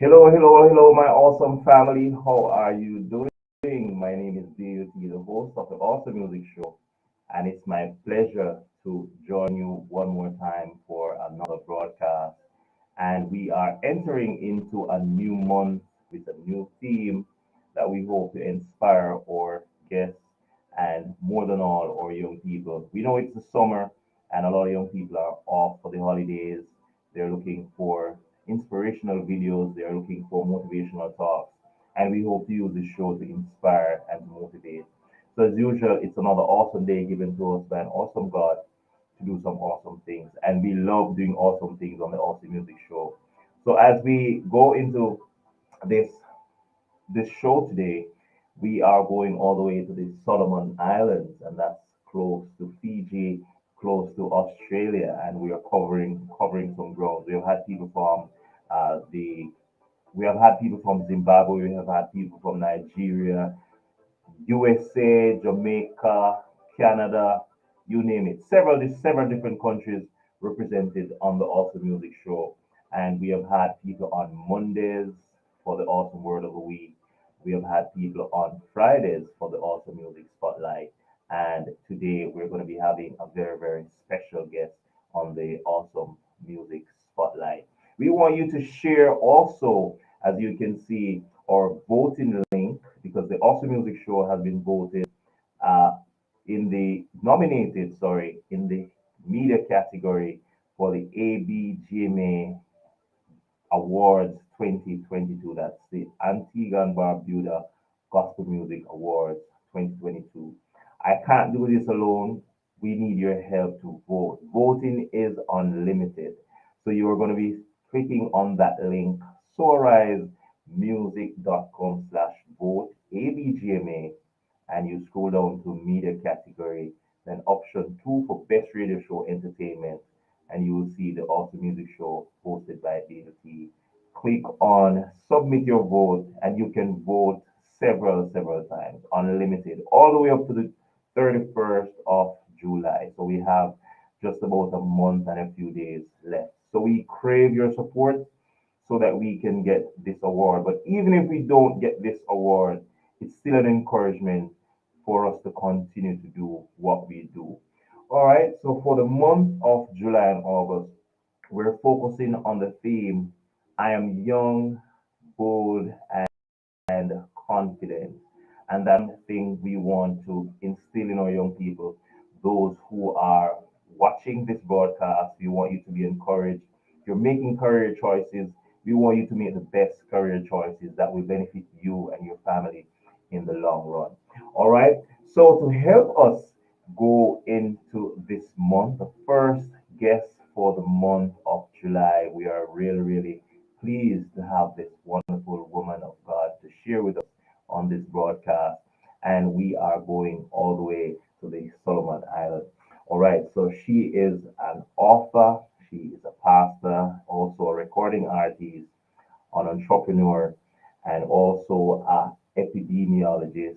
Hello, hello, hello, my awesome family. How are you doing? My name is Dayle, the host of the Awesome Music Show, and it's my pleasure to join you one more time for another broadcast. And we are entering into a new month with a new theme that we hope to inspire our guests and more than all, our young people. We know it's the summer, and a lot of young people are off for the holidays. They're looking for inspirational videos, they're looking for motivational talks, and we hope to use this show to inspire and to motivate. So, as usual, it's another awesome day given to us by an awesome God to do some awesome things. And we love doing awesome things on the Awesome Music Show. So, as we go into this this show today, we are going all the way to the Solomon Islands, and that's close to Fiji, close to Australia, and we are covering some ground. We have had people from the we have had people from Zimbabwe, we have had people from Nigeria, USA, Jamaica, Canada, you name it. Several different countries represented on the Awesome Music Show. And we have had people on Mondays for the Awesome Word of the Week. We have had people on Fridays for the Awesome Music Spotlight. And today we're going to be having a very special guest on the Awesome Music Spotlight. We want you to share also, as you can see, our voting link because the Awesome Music Show has been voted uh, in the media category for the ABGMA Awards 2022. That's the Antigua and Barbuda Gospel Music Awards 2022. I can't do this alone. We need your help to vote. Voting is unlimited. So you are going to be clicking on that link, soarisemusic.com/vote ABGMA, and you scroll down to media category, then option 2 for best radio show entertainment, and you will see the Awesome Music Show hosted by DLT. Click on submit your vote, and you can vote several times, unlimited, all the way up to the 31st of July. So we have just about a month and a few days left. So we crave your support so that we can get this award. But even if we don't get this award, it's still an encouragement for us to continue to do what we do. All right, so for the month of July and August, we're focusing on the theme I am young, bold, and confident. And that's the thing we want to instill in our young people, those who are watching this broadcast. We want you to be encouraged. If you're making career choices, we want you to make the best career choices that will benefit you and your family in the long run. All right. So to help us go into this month, the first guest for the month of July, we are really pleased to have this wonderful woman of God to share with us on this broadcast. And we are going all the way to the Solomon Islands. All right, so she is an author, she is a pastor, also a recording artist, an entrepreneur, and also a epidemiologist.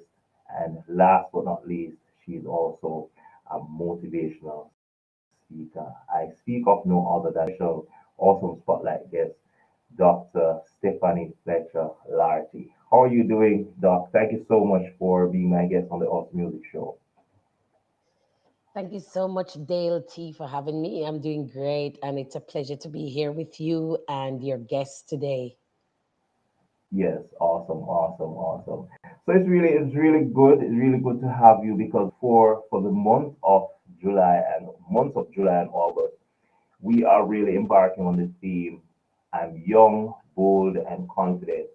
And last but not least, she is also a motivational speaker. I speak of no other than special awesome spotlight guest, Dr. Stephanie Fletcher-Larty. How are you doing, Doc? Thank you so much for being my guest on the Awesome Music Show. Thank you so much, Dale T, for having me. I'm doing great, and it's a pleasure to be here with you and your guests today. Yes, awesome. So it's really good. It's really good to have you because for the months of July and August, we are really embarking on this theme. I'm young, bold, and confident.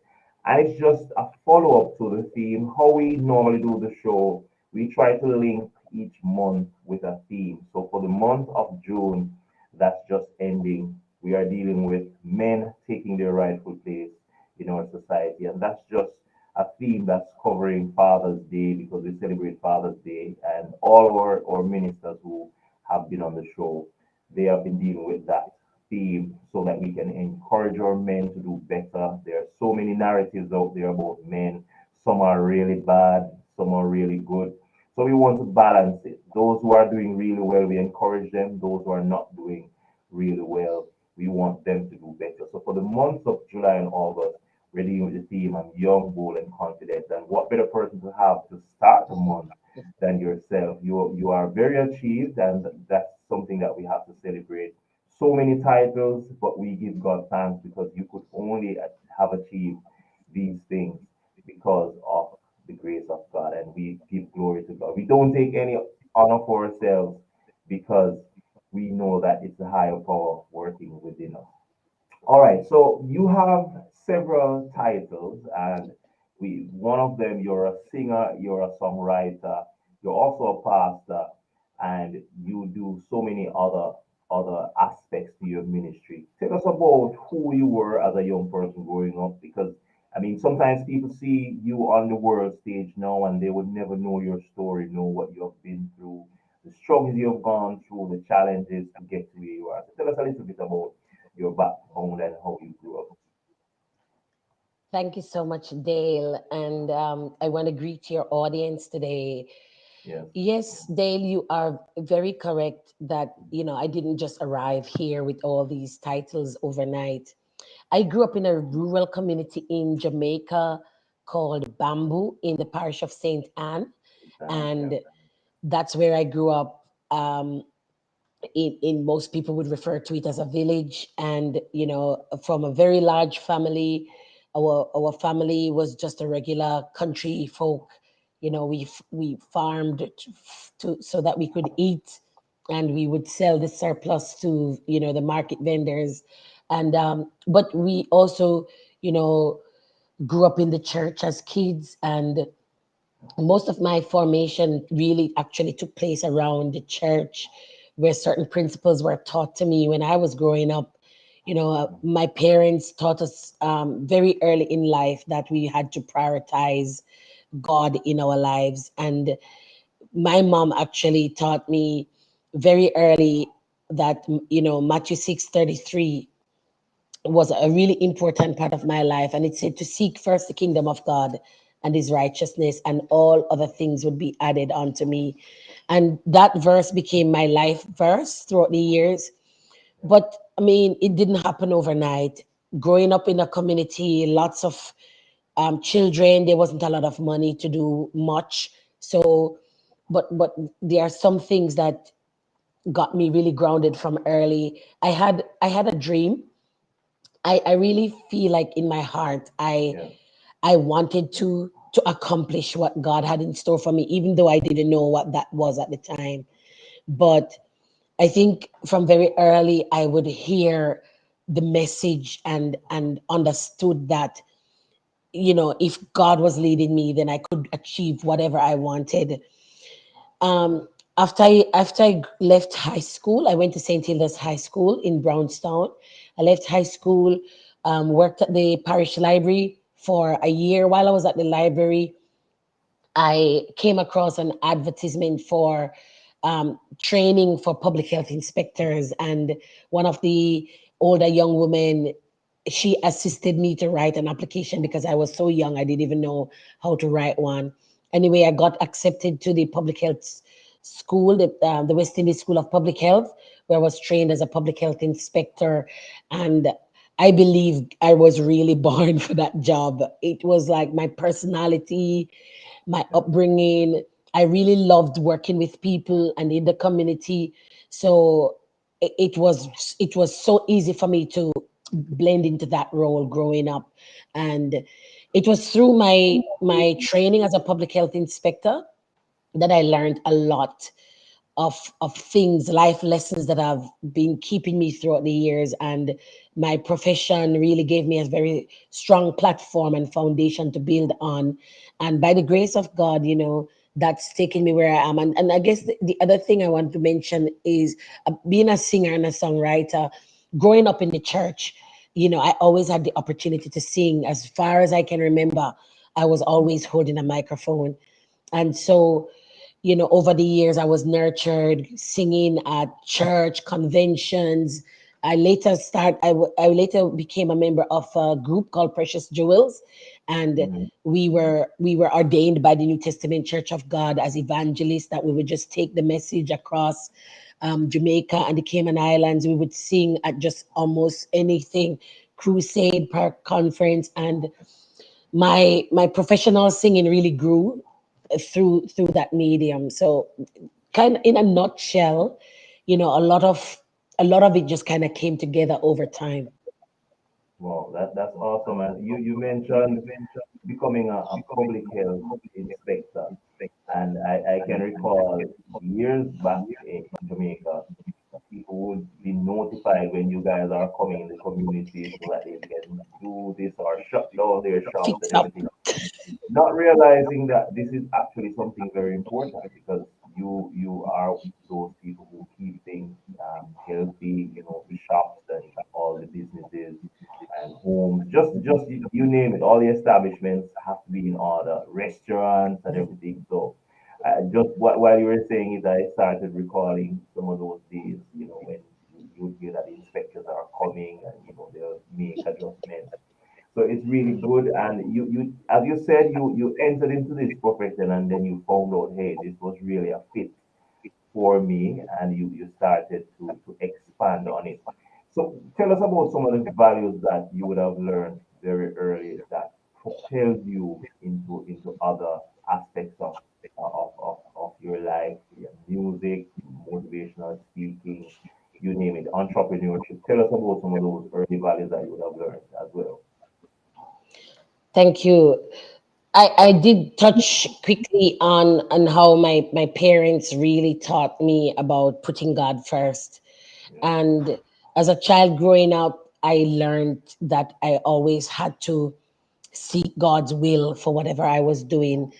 And it's just a follow up to the theme. How we normally do the show, we try to link each month with a theme. So for the month of June, that's just ending, we are dealing with men taking their rightful place in our society. And that's just a theme that's covering Father's Day because we celebrate Father's Day. And all our ministers who have been on the show, they have been dealing with that theme so that we can encourage our men to do better. There are so many narratives out there about men. Some are really bad, some are really good. So we want to balance it. Those who are doing really well, we encourage them. Those who are not doing really well, We want them to do better. So for the months of July and August, we're dealing with the theme I'm young, bold, and confident. And what better person to have to start the month than yourself? You are very achieved, and that's something that we have to celebrate. So many titles, but we give God thanks because you could only have achieved these things because of the grace of God, and we give glory to God. We don't take any honor for ourselves because we know that it's a higher power working within us. All right, so you have several titles, and one of them you're a singer, you're a songwriter, you're also a pastor, and you do so many other aspects to your ministry. Tell us about who you were as a young person growing up, because I mean sometimes people see you on the world stage now and they would never know your story, know what you have been through, the struggles you have gone through, the challenges to get to where you are. So tell us a little bit about your background and how you grew up. Thank you so much, Dale. And I want to greet your audience today. Yes. Yes, Dale, you are very correct that, I didn't just arrive here with all these titles overnight. I grew up in a rural community in Jamaica called Bamboo in the parish of St. Anne. Yeah. And that's where I grew up. In most people would refer to it as a village, and from a very large family. Our family was just a regular country folk. We farmed so that we could eat, and we would sell the surplus to the market vendors. And but we also you know grew up in the church as kids, and most of my formation really actually took place around the church, where certain principles were taught to me when I was growing up. My parents taught us very early in life that we had to prioritize God in our lives. And my mom actually taught me very early that, Matthew 6:33 was a really important part of my life. And it said to seek first the kingdom of God and his righteousness, and all other things would be added onto me. And that verse became my life verse throughout the years. But I mean, it didn't happen overnight. Growing up in a community, lots of children, there wasn't a lot of money to do much. So, but there are some things that got me really grounded from early. I had a dream. I really feel like in my heart Yeah. I wanted to accomplish what God had in store for me, even though I didn't know what that was at the time. But I think from very early I would hear the message and understood that, if God was leading me, then I could achieve whatever I wanted. Um, after I left high school, I went to St. Hilda's High School in Brownstown. I left high school, worked at the parish library for a year. While I was at the library, I came across an advertisement for training for public health inspectors, and one of the older young women, she assisted me to write an application because I was so young, I didn't even know how to write one. Anyway, I got accepted to the public health school, the West Indies School of Public Health, where I was trained as a public health inspector. And I believe I was really born for that job. It was like my personality, my Yeah. upbringing. I really loved working with people and in the community. So it was so easy for me to blend into that role growing up. And it was through my training as a public health inspector that I learned a lot of things, life lessons that have been keeping me throughout the years. And my profession really gave me a very strong platform and foundation to build on. And by the grace of God, that's taken me where I am. And I guess the other thing I want to mention is being a singer and a songwriter, growing up in the church. I always had the opportunity to sing. As far as I can remember, I was always holding a microphone. And so, over the years, I was nurtured singing at church conventions, I later became a member of a group called Precious Jewels, and Mhm. we were ordained by the New Testament Church of God as evangelists. That we would just take the message across Jamaica and the Cayman Islands. We would sing at just almost anything, crusade, park conference, and my professional singing really grew through that medium. So, kind of in a nutshell, a lot of it just kind of came together over time. Wow, that's awesome. And you mentioned becoming a public health inspector. And I can recall years back in Jamaica, people would be notified when you guys are coming in the community so that they can do this or shut down their shops Fix and up. everything, not realizing that this is actually something very important because you are those people who keep things healthy, shops and all the businesses and homes, just you name it, all the establishments have to be in order, restaurants and everything. So just while you were saying it, I started recalling some of those days, when you would hear that the inspectors are coming and they'll make adjustments. So it's really good. And you as you said, you entered into this profession and then you found out, hey, this was really a fit for me, and you started to expand on it. So tell us about some of the values that you would have learned very early that propelled you into other aspects of your life, yeah, music, motivational speaking, you name it, entrepreneurship. Tell us about some of those early values that you would have learned as well. Thank you. I did touch quickly on how my parents really taught me about putting God first. Yeah. And as a child growing up, I learned that I always had to seek God's will for whatever I was doing.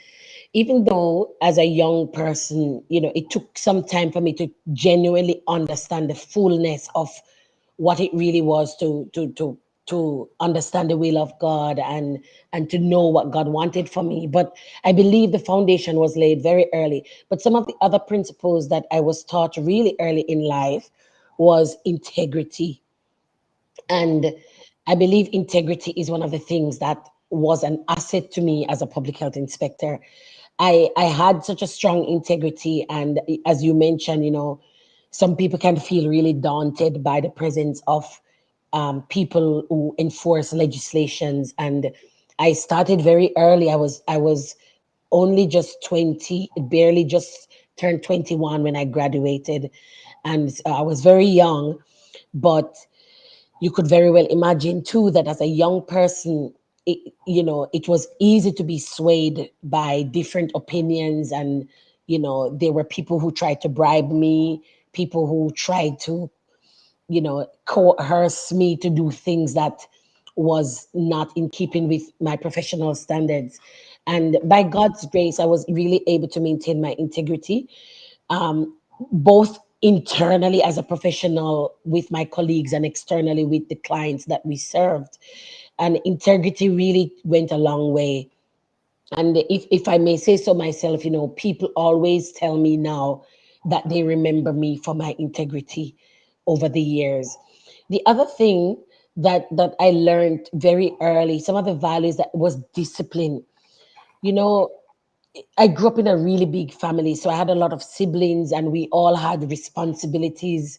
Even though as a young person, it took some time for me to genuinely understand the fullness of what it really was to understand the will of God, and to know what God wanted for me. But I believe the foundation was laid very early. But some of the other principles that I was taught really early in life was integrity. And I believe integrity is one of the things that was an asset to me as a public health inspector. I had such a strong integrity, and as you mentioned, some people can feel really daunted by the presence of people who enforce legislations. And I started very early. I was only just 20, barely just turned 21 when I graduated, and I was very young. But you could very well imagine too that as a young person, it was easy to be swayed by different opinions. And there were people who tried to bribe me, people who tried to coerce me to do things that was not in keeping with my professional standards. And by God's grace, I was really able to maintain my integrity, um, both internally as a professional with my colleagues and externally with the clients that we served. And integrity really went a long way. And if I may say so myself, people always tell me now that they remember me for my integrity over the years. The other thing that I learned very early, some of the values, that was discipline. You know, I grew up in a really big family, so I had a lot of siblings, and we all had responsibilities.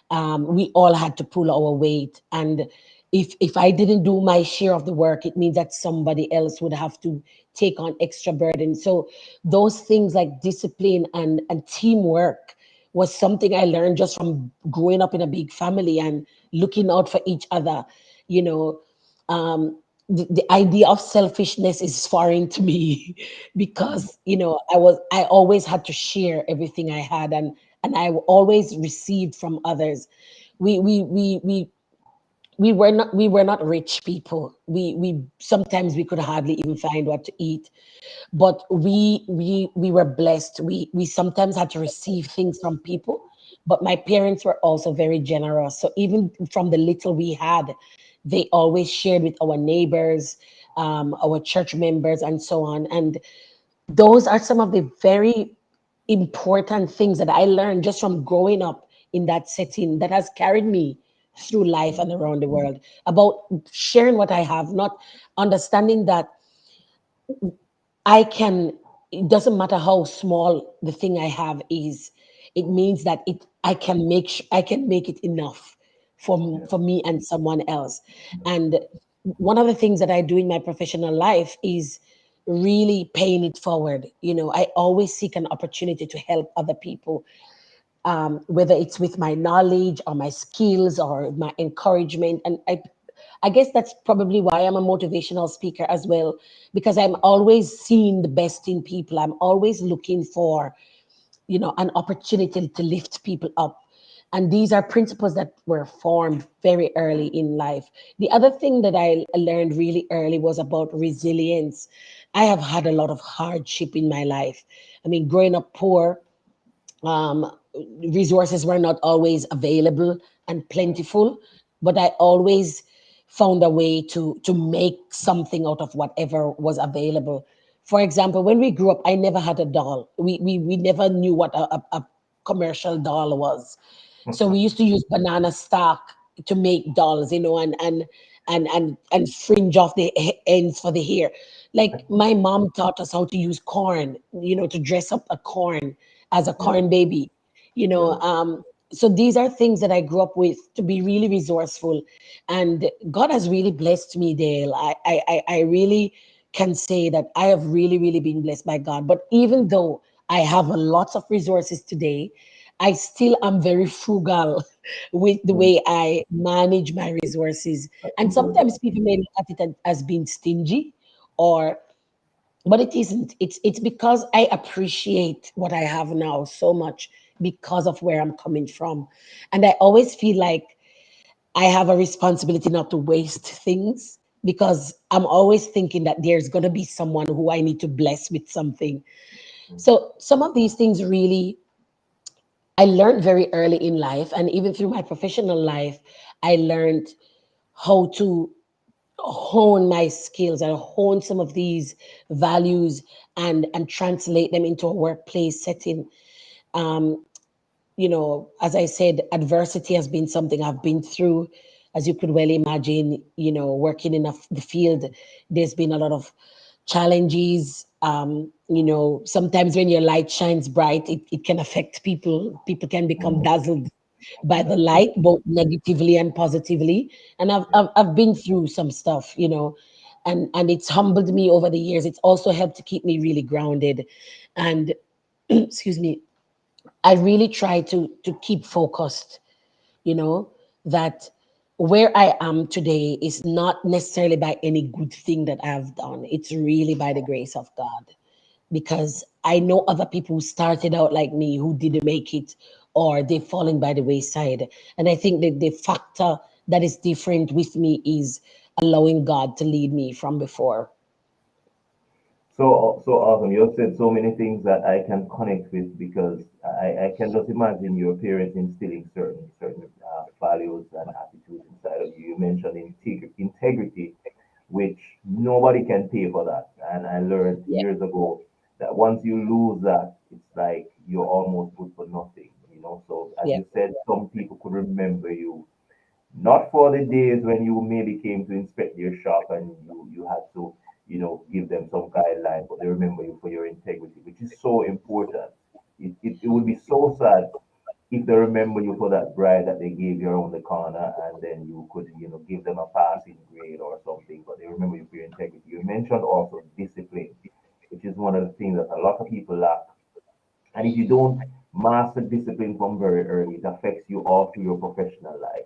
We all had to pull our weight, and if I didn't do my share of the work, it means that somebody else would have to take on extra burden. So those things like discipline and teamwork was something I learned just from growing up in a big family and looking out for each other. You know, um, the idea of selfishness is foreign to me Mhm. because I always had to share everything I had, and I always received from others. We were not rich people. We sometimes we could hardly even find what to eat, but we were blessed. We sometimes had to receive things from people, but my parents were also very generous. So even from the little we had, they always shared with our neighbors, our church members, and so on. And those are some of the very important things that I learned just from growing up in that setting that has carried me through life and around the world, about sharing what I have, not understanding that I can, it doesn't matter how small the thing I have is, it means that I can I can make it enough Yeah. for me and someone else. And one of the things that I do in my professional life is really paying it forward. I always seek an opportunity to help other people, whether it's with my knowledge or my skills or my encouragement. And I guess that's probably why I'm a motivational speaker as well, because I'm always seeing the best in people. I'm always looking for, an opportunity to lift people up. And these are principles that were formed very early in life. The other thing that I learned really early was about resilience. I have had a lot of hardship in my life. I mean, growing up poor, um, resources were not always available and plentiful, but I always found a way to make something out of whatever was available. For example, when we grew up, I never had a doll. We never knew what a commercial doll was. So we used to use banana stock to make dolls, and fringe off the ends for the hair. Like my mom taught us how to use corn, to dress up a corn as a Yeah. corn baby, you know. Yeah. Um, so these are things that I grew up with, to be really resourceful, and God has really blessed me, Dale. I really can say that I have really, really been blessed by God. But even though I have a lots of resources today, I still am very frugal with the Mm. way I manage my resources. That's And important. sometimes people may look at it as being stingy, or but it isn't. It's because I appreciate what I have now so much because of where I'm coming from. And I always feel like I have a responsibility not to waste things, because I'm always thinking that there's going to be someone who I need to bless with something. Mm. So some of these things really I learned very early in life, and even through my professional life, I learned how to hone my skills and hone some of these values, and translate them into a workplace setting. Um, as I said, adversity has been something I've been through. As you could well imagine, working in the field, there's been a lot of challenges. Sometimes when your light shines bright, it can affect people. People can become Mm. dazzled by the That's true. light, both negatively and positively. And Yeah. I've been through some stuff, and it's humbled me over the years. It's also helped to keep me really grounded. And excuse me, I really try to keep focused, you know, that where I am today is not necessarily by any good thing that I've done. It's really by the grace of God, because I know other people who started out like me who didn't make it, or they've fallen by the wayside. And I think that the factor that is different with me is allowing God to lead me from before. So awesome. You have said so many things that I can connect with because I can just imagine your parents instilling certain values and attitudes inside of you. You mentioned integrity, which nobody can pay for that. And I learned Yeah, years ago that once you lose that, it's like you're almost good for nothing. So as yeah, you said, some people could remember you not for the days when you maybe came to inspect your shop and you had to, give them some guideline, but they remember you for your integrity, which is so important. It would be so sad if they remember you for that bride that they gave you around the corner and then you could, give them a passing grade or something, but they remember you for your integrity. You mentioned also discipline, which is one of the things that a lot of people lack. And if you don't master discipline from very early, it affects you all through your professional life.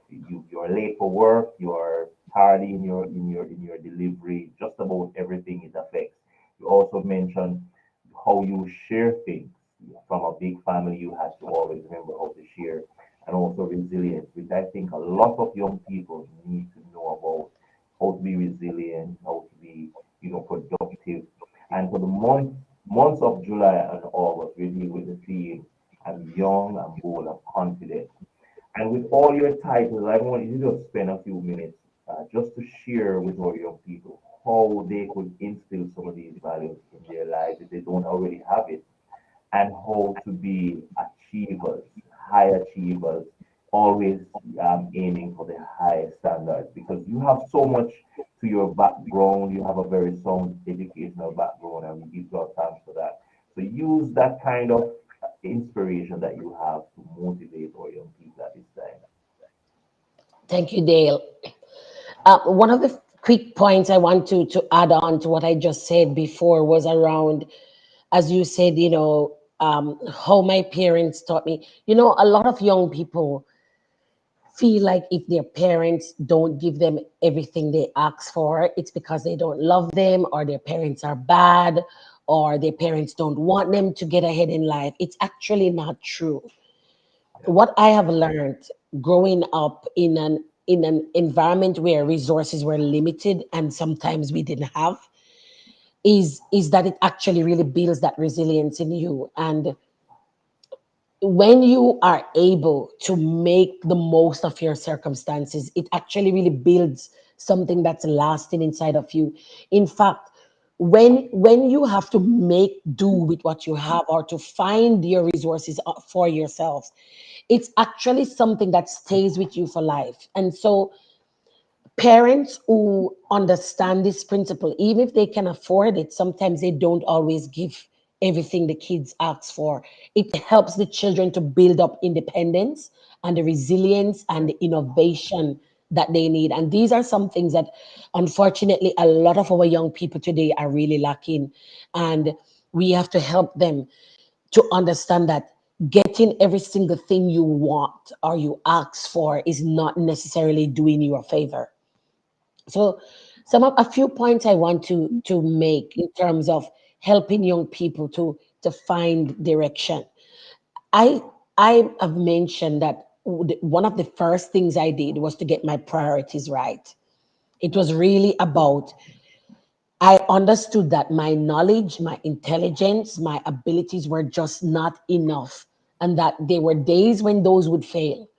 You're late for work, you're tardy in your delivery, just about everything it affects. You also mentioned how you share things. From a big family, you had to always remember how to share, and also resilience, which I think a lot of young people need to know about how to be resilient, how to be, productive. And for the months of July and August, we deal with the theme, I'm young, I'm bold, I'm confident. And with all your titles, I want you to just spend a few minutes just to share with our young people how they could instill some of these values in their lives if they don't already have it, and how to be achievers, high achievers always aiming for the highest standards because you have so much to your background. You have a very sound educational background, and we give God thanks for that. So use that kind of inspiration that you have to motivate our young people at this time. Thank you, Dale. One of the quick points I want to add on to what I just said before was around, as you said, how my parents taught me. A lot of young people feel like if their parents don't give them everything they ask for, it's because they don't love them, or their parents are bad, or their parents don't want them to get ahead in life. It's actually not true. Yeah, What I have learned growing up in an environment where resources were limited and sometimes we didn't have is that it actually really builds that resilience in you. And when you are able to make the most of your circumstances, it actually really builds something that's lasting inside of you. In fact, when you have to make do with what you have, or to find your resources for yourselves, it's actually something that stays with you for life. And so parents who understand this principle, even if they can afford it, sometimes they don't always give everything the kids ask for. It helps the children to build up independence and the resilience and yeah, the innovation that they need. And these are some things that, unfortunately, a lot of our young people today are really lacking. And we have to help them to understand that getting every single thing you want or you ask for is not necessarily doing you a favor. So, a few points I want to make in terms of helping young people to find direction. I I have mentioned that one of the first things I did was to get my priorities right. It was really about, I understood that my knowledge, my intelligence, my abilities were just not enough, and that there were days when those would fail.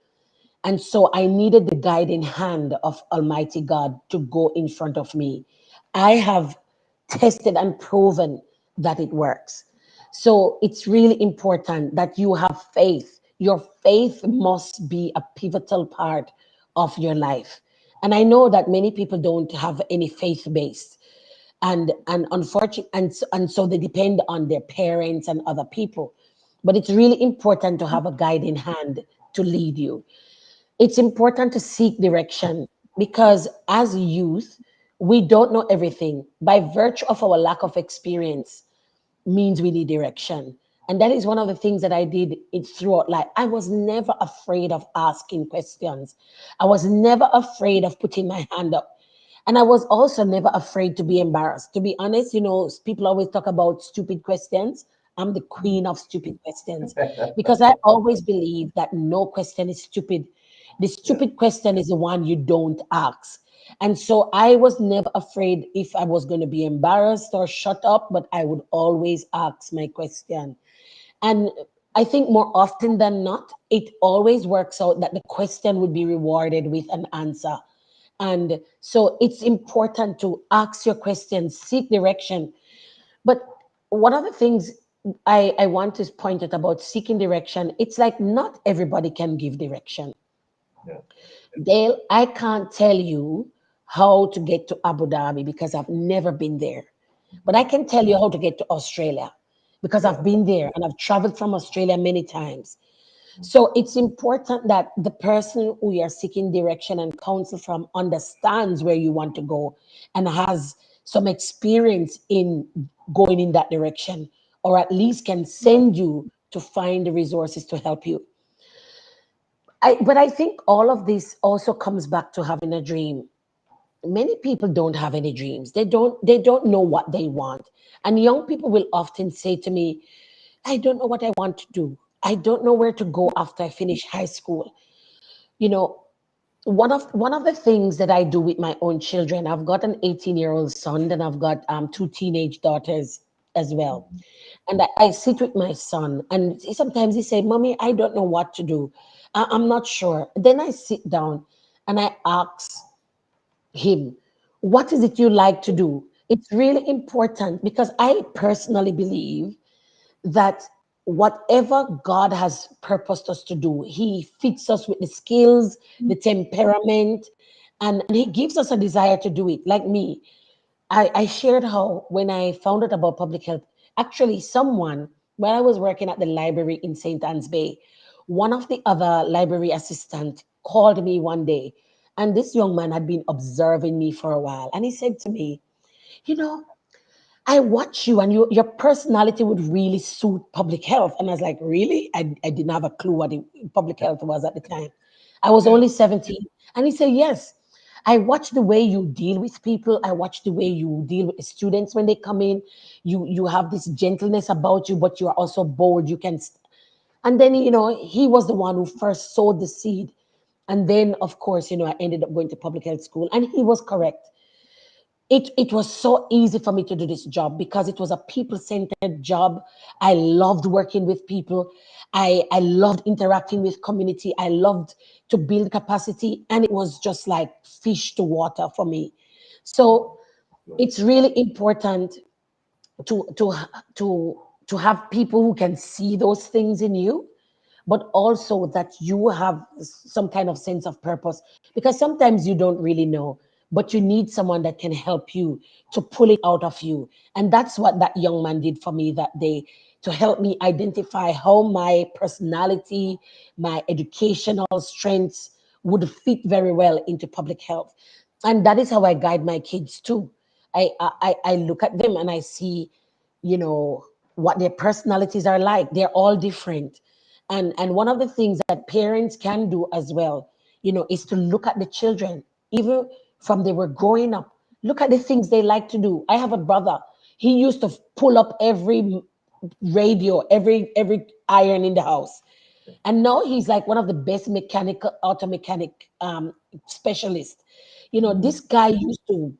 And so I needed the guiding hand of Almighty God to go in front of me. I have tested and proven that it works. So it's really important that you have faith. Your faith must be a pivotal part of your life. And I know that many people don't have any faith based, and unfortunately, and so they depend on their parents and other people. But it's really important to have a guiding hand to lead you. It's important to seek direction, because as youth, we don't know everything. By virtue of our lack of experience, means we need direction. And that is one of the things that I did it throughout life. I was never afraid of asking questions. I was never afraid of putting my hand up. And I was also never afraid to be embarrassed. To be honest, people always talk about stupid questions. I'm the queen of stupid questions, because I always believe that no question is stupid. The yeah, stupid question is the one you don't ask. And so I was never afraid if I was going to be embarrassed or shut up, but I would always ask my question. And I think more often than not, it always works out that the question would be rewarded with an answer. And so it's important to ask your questions, seek direction. But one of the things I want to point out about seeking direction, it's like not everybody can give direction. yeah, Dale, I can't tell you how to get to Abu Dhabi because I've never been there. But I can tell you how to get to Australia because yeah, I've been there and I've traveled from Australia many times. So it's important that the person who you're seeking direction and counsel from understands where you want to go and has some experience in going in that direction, or at least can send you to find the resources to help you. But I think all of this also comes back to having a dream. Many people don't have any dreams. They don't know what they want. And young people will often say to me, I don't know what I want to do. I don't know where to go after I finish high school. You know, one of the things that I do with my own children, I've got an 18-year-old son and I've got two teenage daughters as well. And I sit with my son, and sometimes he say, Mommy, I don't know what to do. I'm not sure. Then I sit down and I ask him, what is it you like to do? It's really important, because I personally believe that whatever God has purposed us to do, He fits us with the skills, the temperament, and He gives us a desire to do it. Like me, I shared how when I found out about public health, actually, someone, when I was working at the library in St. Anne's Bay, one of the other library assistant called me one day, and this young man had been observing me for a while, and he said to me, you know, I watch you and your personality would really suit public health. And I was like, really? I didn't have a clue what public health was at the time. I was Yeah. only 17. And he said, yes, I watch the way you deal with people. I watch the way you deal with the students when they come in. You have this gentleness about you, but you are also bold. You can, and then, he was the one who first sowed the seed. And then, of course, I ended up going to public health school. And he was correct. It was so easy for me to do this job because it was a people-centered job. I loved working with people. I loved interacting with community. I loved to build capacity, and it was just like fish to water for me. So Good. it's really important to to to to have people who can see those things in you, but also that you have some kind of sense of purpose, because sometimes you don't really know, but you need someone that can help you to pull it out of you. And that's what that young man did for me that day, to help me identify how my personality, my educational strengths would fit very well into public health. And that is how I guide my kids too. I look at them and I see, you know, what their personalities are like. They're all different. And one of the things that parents can do as well, is to look at the children, even from they were growing up. Look at the things they like to do. I have a brother. He used to pull up every radio, every iron in the house. And now he's like one of the best mechanical auto mechanic specialists. Mm-hmm. This guy used to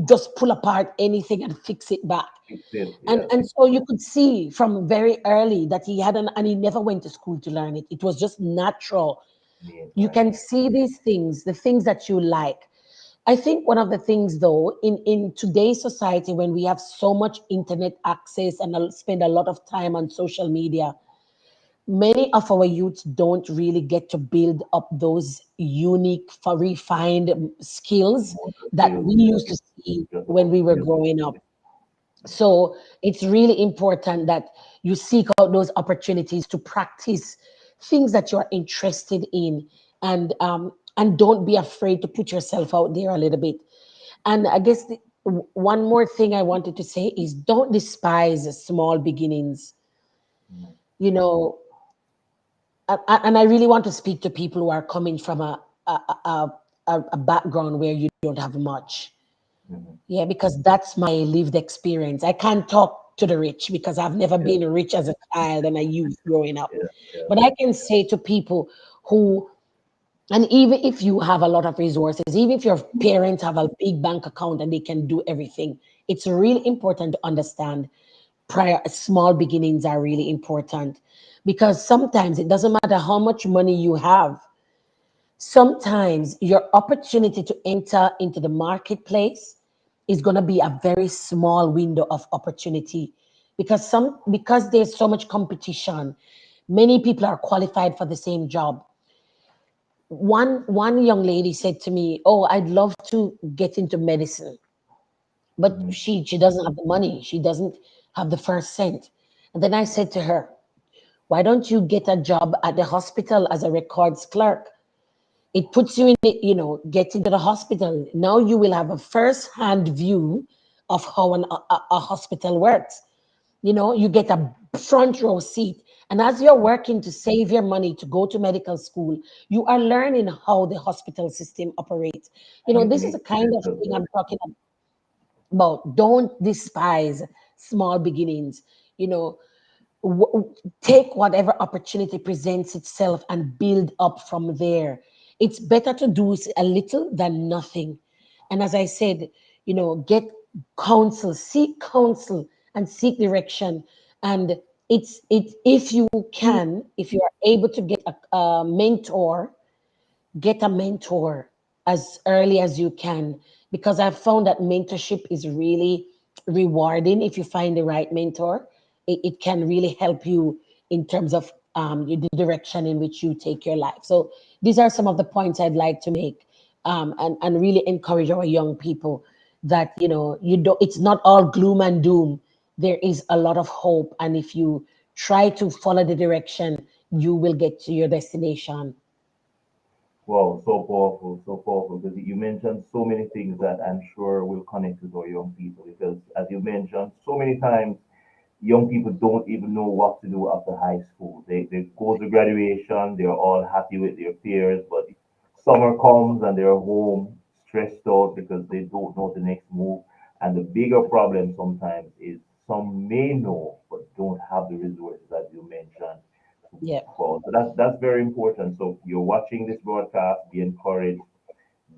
just pull apart anything and fix it back. Fix it. And Yes. and so you could see from very early that he had and he never went to school to learn it. It was just natural. Me, You right. can see these things, the things that you like. I think one of the things though, in today's society, when we have so much internet access and spend a lot of time on social media, many of our youths don't really get to build up those unique, refined skills Motor that skills. we Yes. used to see Just when about we were skills. growing up. So it's really important that you seek out those opportunities to practice things that you're interested in, and don't be afraid to put yourself out there a little bit. And I guess one more thing I wanted to say is don't despise small beginnings. Mm-hmm. You know, and I really want to speak to people who are coming from a background where you don't have much. Mm-hmm. Yeah, because that's my lived experience. I can't talk to the rich because I've never Yeah. been rich as a child and a youth growing up. Yeah. Yeah. But I can say to people who, and even if you have a lot of resources, even if your parents have a big bank account and they can do everything, it's really important to understand prior small beginnings are really important, because sometimes it doesn't matter how much money you have. Sometimes your opportunity to enter into the marketplace is going to be a very small window of opportunity, because there's so much competition. Many people are qualified for the same job. One young lady said to me, "Oh, I'd love to get into medicine, but Mm-hmm. she doesn't have the money. She doesn't have the first cent." And then I said to her, "Why don't you get a job at the hospital as a records clerk? It puts you in the, get into the hospital. Now you will have a first-hand view of how a hospital works. You get a front row seat. And as you're working to save your money to go to medical school, you are learning how the hospital system operates. And you can This is the kind of experience as thing well. I'm talking about. Don't despise small beginnings. You know, take whatever opportunity presents itself and build up from there. It's better to do a little than nothing. And as I said, get counsel, seek counsel, and seek direction. And if you can, if you are able to get a mentor, get a mentor as early as you can, because I've found that mentorship is really rewarding if you find the right mentor. it can really help you in terms of the direction in which you take your life. So these are some of the points I'd like to make, and really encourage our young people that you don't, it's not all gloom and doom. There is a lot of hope, and if you try to follow the direction, you will get to your destination. Wow, so powerful. Because you mentioned so many things that I'm sure will connect with our young people. Because as you mentioned, so many times young people don't even know what to do after high school. They go to graduation, they're all happy with their peers, but summer comes and they're home stressed out because they don't know the next move. And the bigger problem sometimes is some may know but don't have the resources, as you mentioned, to Yeah, follow. So that's very important. So you're watching this broadcast, be encouraged,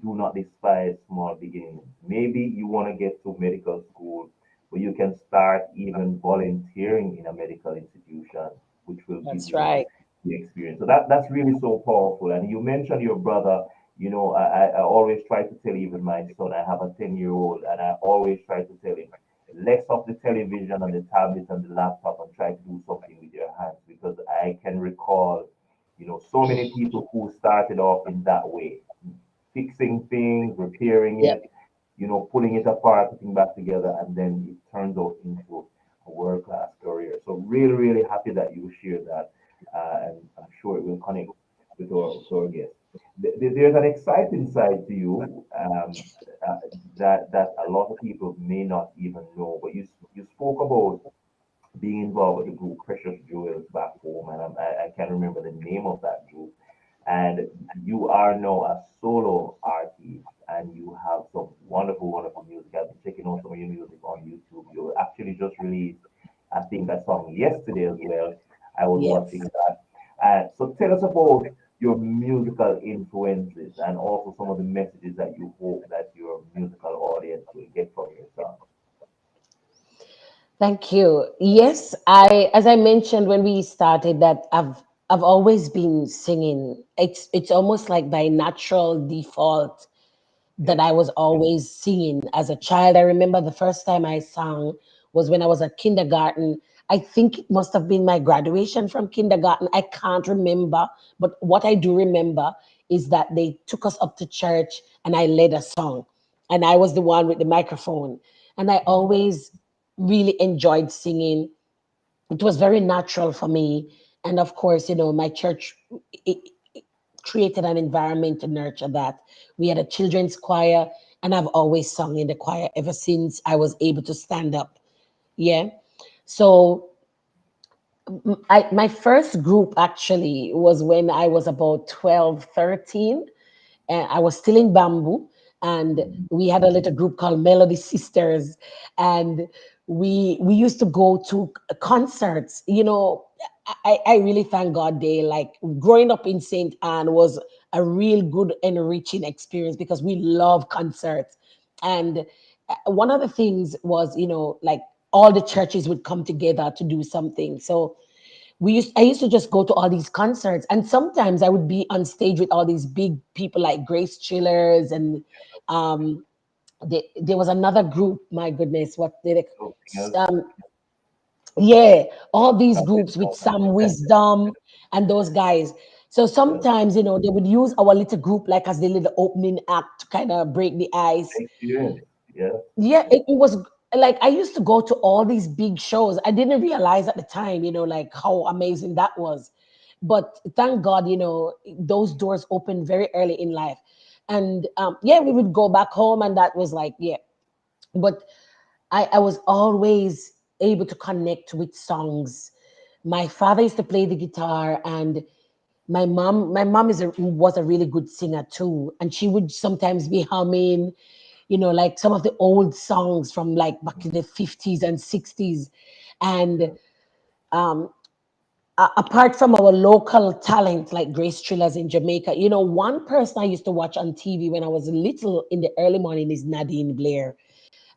do not despise small beginnings. Maybe you want to get to medical school, but you can start even volunteering in a medical institution, which will give that's you right. the experience. So that's really so powerful. And you mentioned your brother. I always try to tell even my son, I have a 10-year-old, and I always try to tell him, less of the television and the tablet and the laptop and try to do something with your hands because I can recall, so many people who started off in that way, fixing things, repairing Yep. it, pulling it apart, putting back together, and then it turns out into a world-class career. So really, really happy that you shared that, and I'm sure it will connect with our guests. There's an exciting side to you uh, that a lot of people may not even know, but you spoke about being involved with the group Precious Jewels back home, and I can't remember the name of that group. And you are now a solo artist, and you have some wonderful, wonderful music. I've been checking out some of your music on YouTube. You actually just released, I think, a song yesterday as well. I was watching Yes. that. So tell us about your musical influences and also some of the messages that you hope that your musical audience will get from your songs. Thank you. Yes, as I mentioned when we started, that I've always been singing. It's almost like by natural default Yeah. that I was always singing as a child. I remember the first time I sang was when I was at kindergarten. I think it must have been my graduation from kindergarten. I can't remember, but what I do remember is that they took us up to church and I led a song, and I was the one with the microphone. And I always really enjoyed singing. It was very natural for me. And of course, my church, it, created an environment to nurture that. We had a children's choir, and I've always sung in the choir ever since I was able to stand up. Yeah. So my first group actually was when I was about 12, 13. And I was still in Bamboo, and we had a little group called Melody Sisters, and we used to go to concerts. I really thank God, Dayle. Like growing up in St. Anne was a real good enriching experience because we love concerts. And one of the things was, like all the churches would come together to do something. So I used to just go to all these concerts, and sometimes I would be on stage with all these big people like Grace Chillers, and um there was another group, my goodness, what did it, So singers, um yeah, all these can't groups with and some wisdom and those guys. So yeah, sometimes, they would use our little group like as the little opening act to kind of break the ice. experience. Yeah. Yeah, it was like I used to go to all these big shows. I didn't realize at the time, like how amazing that was. But thank God, those doors opened very early in life. And yeah, we would go back home, and that was like, yeah. But I was always able to connect with songs. My father used to play the guitar, and my mom was a really good singer too, and she would sometimes be humming, like some of the old songs from like back in the 50s and 60s. And um, apart from our local talent like Grace Trillers in Jamaica, one person I used to watch on TV when I was little in the early morning is Nadine Blair.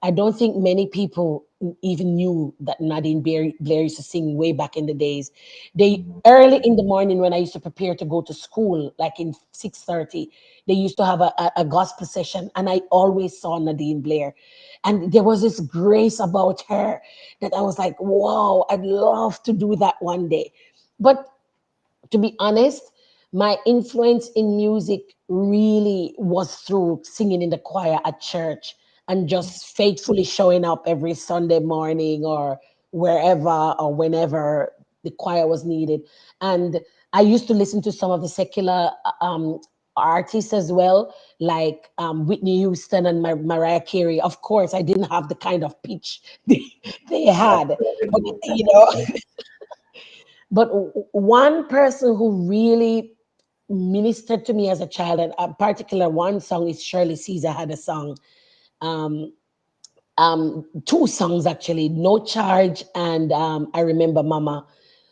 I don't think many people even knew that Nadine Blair used to sing way back in the days. They Mhm. early in the morning when I used to prepare to go to school, like in 6:30, they used to have a gospel session, and I always saw Nadine Blair, and there was this grace about her that I was like, wow, I'd love to do that one day. But to be honest, my influence in music really was through singing in the choir at church and just faithfully showing up every Sunday morning or wherever or whenever the choir was needed. And I used to listen to some of the secular artists as well, like Whitney Houston and Mariah Carey. Of course, I didn't have the kind of pitch they That's had, but true. you know, but one person who really ministered to me as a child, and a particular one song is Shirley Caesar had a song, um, two songs actually, No Charge and I Remember Mama.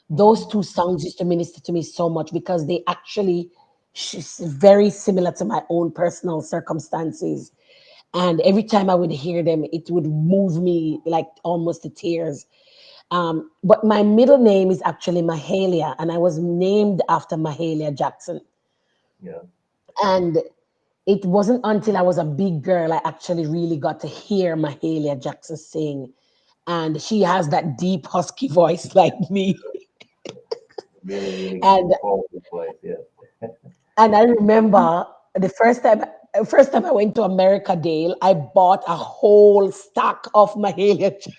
Those Mhm. two songs used to minister to me so much because they actually very similar to my own personal circumstances. And every time I would hear them, it would move me like almost to tears. But my middle name is actually Mahalia, and I was named after Mahalia Jackson. Yeah. And it wasn't until I was a big girl I actually really got to hear Mahalia Jackson sing. And she has that deep, husky voice like me. Really, really And powerful voice. Yes. I remember the first time I went to America, Dale, I bought a whole stack of Mahalia Jackson.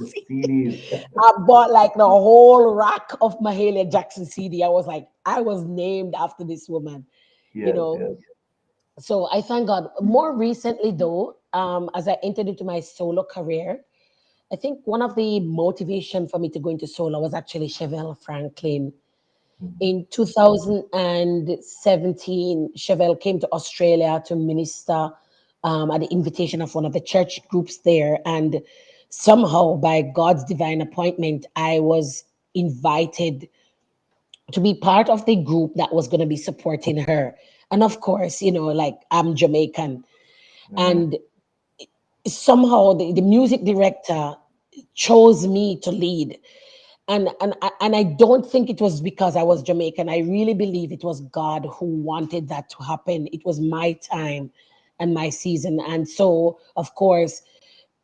CDs. I bought like the whole rack of Mahalia Jackson CD. I was like, I was named after this woman, you Yes, know. yes. So I thank God. More recently, though, as I entered into my solo career, I think one of the motivation for me to go into solo was actually Chevelle Franklin. Mhm. In 2017, Chevelle came to Australia to minister at the invitation of one of the church groups there. And somehow, by God's divine appointment, I was invited to be part of the group that was going to be supporting her. And of course, like I'm Jamaican. Mhm. And somehow the music director chose me to lead. And I don't think it was because I was Jamaican. I really believe it was God who wanted that to happen. It was my time and my season. And so, of course,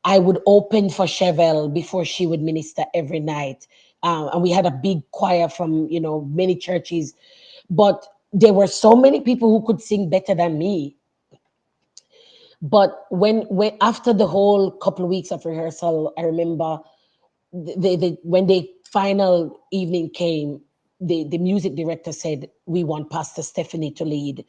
I would open for Chevelle before she would minister every night. And we had a big choir from, many churches. But there were so many people who could sing better than me. But when after the whole couple of weeks of rehearsal, I remember when the final evening came, the music director said, we want Pastor Stephanie to lead.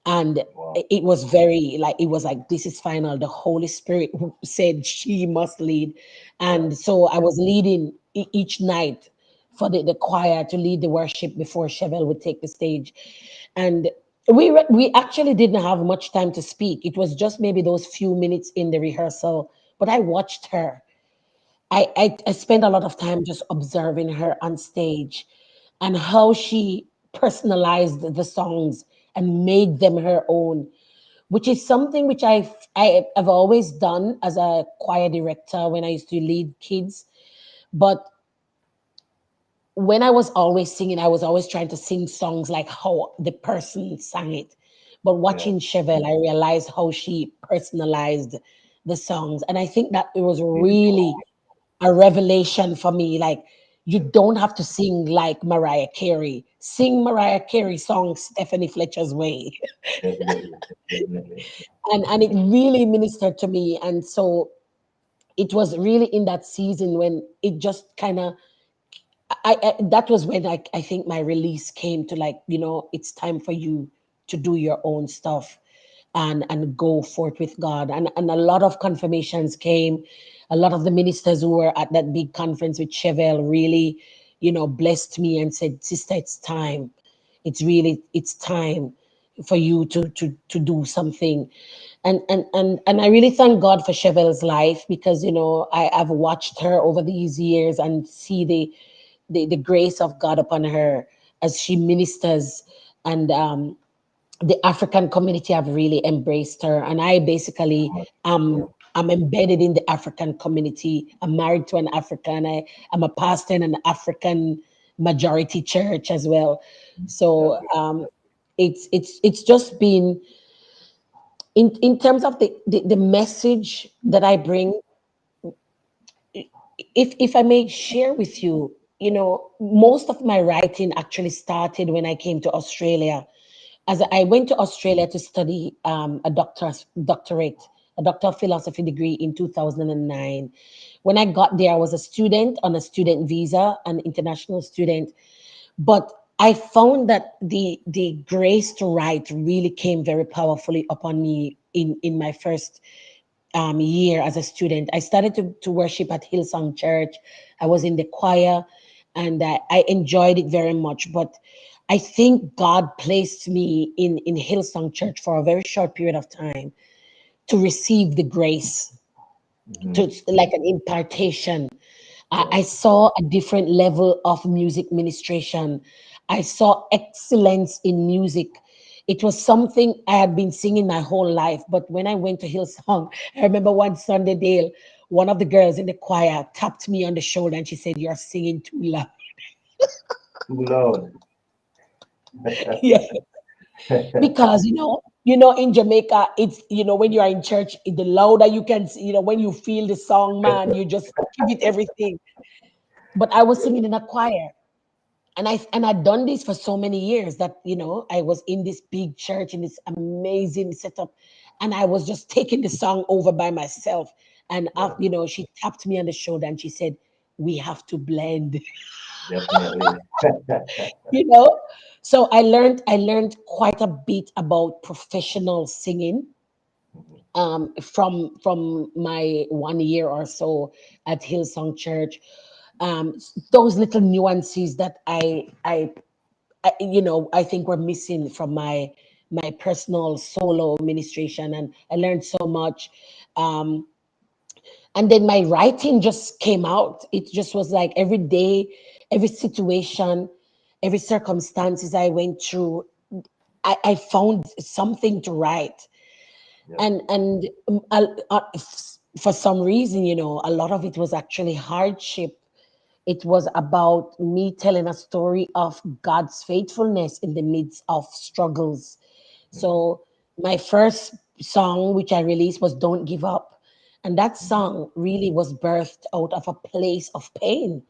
And Wow. it was very like, it was like, this is final. The Holy Spirit said she must lead. Yeah. And so I was leading each night for the choir to lead the worship before Chevelle would take the stage. And we actually didn't have much time to speak. It was just maybe those few minutes in the rehearsal, but I watched her. I spent a lot of time just observing her on stage and how she personalized the songs and made them her own, which is something which I've always done as a choir director when I used to lead kids. But when I was always singing, I was always trying to sing songs like how the person sang it. But Yeah. watching Chevelle, I realized how she personalized the songs. And I think that it was Really really powerful. a revelation for me. Like, you don't have to sing like Mariah Carey. Sing Mariah Carey songs Stephanie Fletcher's way. Definitely. Definitely. And it really ministered to me. And so it was really in that season when it just kind of I that was when I think my release came to, like, it's time for you to do your own stuff and go forth with God. And a lot of confirmations came. A lot of the ministers who were at that big conference with Chevelle really, blessed me and said, sister, it's time. It's time for you to do something. And I really thank God for Chevelle's life, because I've watched her over these years and see the grace of God upon her as she ministers. And the African community have really embraced her. And I basically Much. am Yeah. I'm embedded in the African community. I'm married to an African. I'm a pastor in an African majority church as well. That's So good. it's just been in terms of the message that I bring. If I may share with you, most of my writing actually started when I came to Australia. As I went to Australia to study doctorate, a doctor of philosophy degree in 2009. When I got there, I was a student on a student visa, an international student. But I found that the grace to write really came very powerfully upon me in my first year as a student. I started to worship at Hillsong Church. I was in the choir, and I enjoyed it very much. But I think God placed me in Hillsong Church for a very short period of time to receive the grace, Hmm. to like an impartation. Yeah. I saw a different level of music ministration. I saw excellence in music. It was something I had been singing my whole life. But when I went to Hillsong, I remember one Sunday, Dale, one of the girls in the choir tapped me on the shoulder and she said, "You're singing too loud." Too loud. Yeah. Because in Jamaica, it's when you are in church, the louder you can, when you feel the song, man, you just give it everything. But I was singing in a choir. And I'd done this for so many years that I was in this big church in this amazing setup, and I was just taking the song over by myself. And Yeah, she tapped me on the shoulder and she said, "We have to blend." definitely. you know. So I learned quite a bit about professional singing Mhm. from my 1 year or so at Hillsong Church. Those little nuances that I think were missing from my personal solo ministration, and I learned so much. Um, and then my writing just came out. It just was like every day, every situation, every circumstances I went through, I found something to write. Yeah. And for some reason, a lot of it was actually hardship. It was about me telling a story of God's faithfulness in the midst of struggles. Mhm. So my first song, which I released, was "Don't Give Up." And that Mhm. song really was birthed out of a place of pain.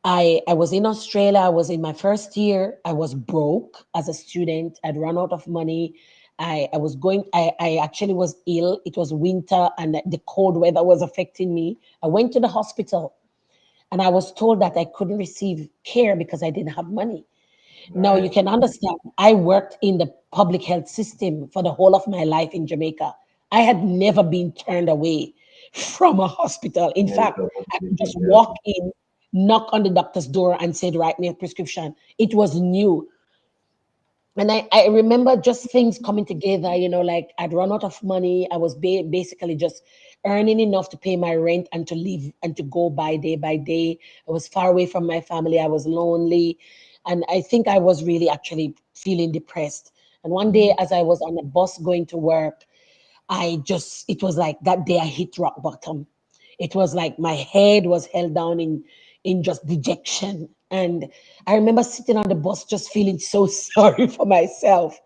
I was in Australia. I was in my first year. I was broke as a student. I'd run out of money. I was I actually was ill. It was winter and the cold weather was affecting me. I went to the hospital and I was told that I couldn't receive care because I didn't have money. Now you Right. can understand, I worked in the public health system for the whole of my life in Jamaica. I had never been turned away from a hospital. In fact, Medical I could just facility. Yeah. walk in, knock on the doctor's door, and said, "Write me a prescription." It was new. And I remember just things coming together, like I'd run out of money. I was basically just earning enough to pay my rent and to live and to go by day. I was far away from my family. I was lonely. And I think I was really actually feeling depressed. And one day, Mhm. as I was on a bus going to work, it was like that day I hit rock bottom. It was like my head was held down in just dejection. And I remember sitting on the bus just feeling so sorry for myself.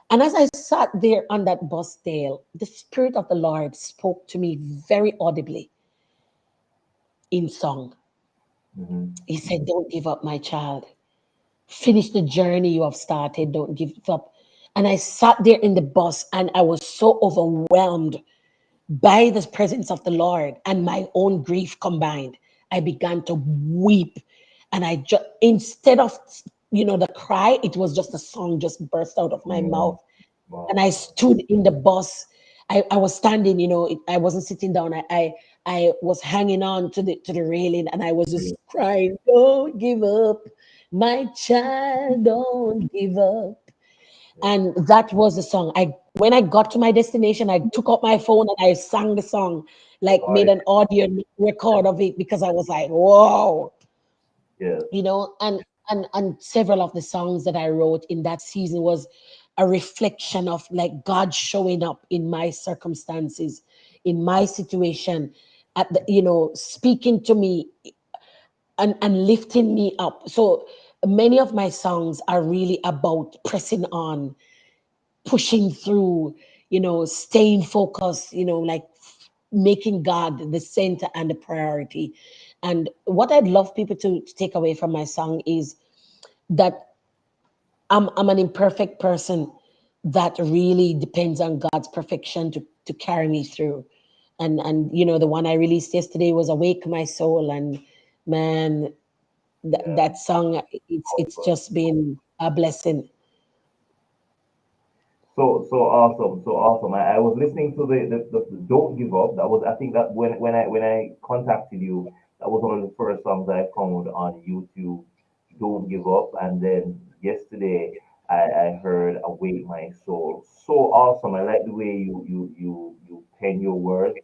And as I sat there on that bus, Dale, the Spirit of the Lord spoke to me very audibly in song. Mhm. He said, "Don't give up, my child. Finish the journey you have started. Don't give up." And I sat there in the bus and I was so overwhelmed by the presence of the Lord and my own grief combined. I began to weep. And I just, instead of, the cry, it was just a song just burst out of my Mm. mouth. And Wow. I stood in the bus. I was standing, I wasn't sitting down. I was hanging on to the railing and I was Yeah. just crying, "Don't give up, my child, don't give up." Yeah. And that was the song. I When I got to my destination, I took out my phone and I sang the song, like made Right. an audio record of it because I was like, "Whoa." Yeah. And several of the songs that I wrote in that season was a reflection of like God showing up in my circumstances, in my situation, at the, speaking to me and lifting me up. So many of my songs are really about pressing on, pushing through, staying focused, like making God the center and the priority. And what I'd love people to take away from my song is that I'm an imperfect person that really depends on God's perfection to carry me through. And the one I released yesterday was Awake My Soul. And man, Yeah. that song, it's just been a blessing. So awesome, so awesome. I was listening to the Don't Give Up. That was, I think, that when I contacted you, that was one of the first songs I found on YouTube. Don't Give Up, and then yesterday I heard Awake My Soul. So awesome. I like the way you pen your words.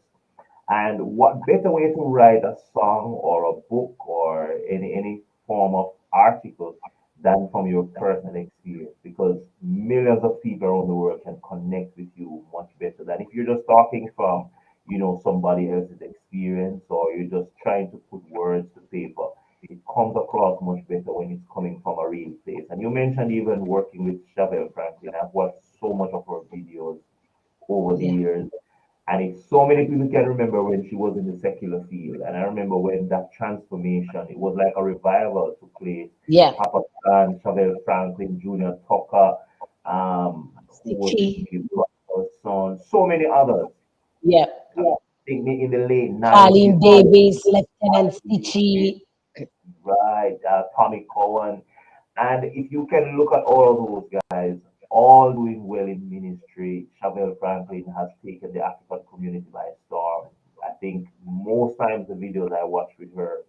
And what better way to write a song or a book or any form of article than from your personal experience? Because millions of people around the world can connect with you much better than if you're just talking from, somebody else's experience, or you're just trying to put words to paper. It comes across much better when it's coming from a real place. And you mentioned even working with Chevelle Franklin. I've watched so much of her videos over the Yeah. years. And if so many people can remember when she was in the secular field, and I remember when that transformation, it was like a revival took place. Yeah. Papa Stan, Chevelle Franklin, Junior Tucker, who was it? Stitchy. Billy Russell's son, so many others. Yeah. I think in the late 90s, Charlene Davis, Lieutenant Stitchy. right? Tommy Cowan. And if you can look at all of those guys, all doing well in ministry, Chevelle Franklin has taken the African community by storm. I think most times the videos I watch with her,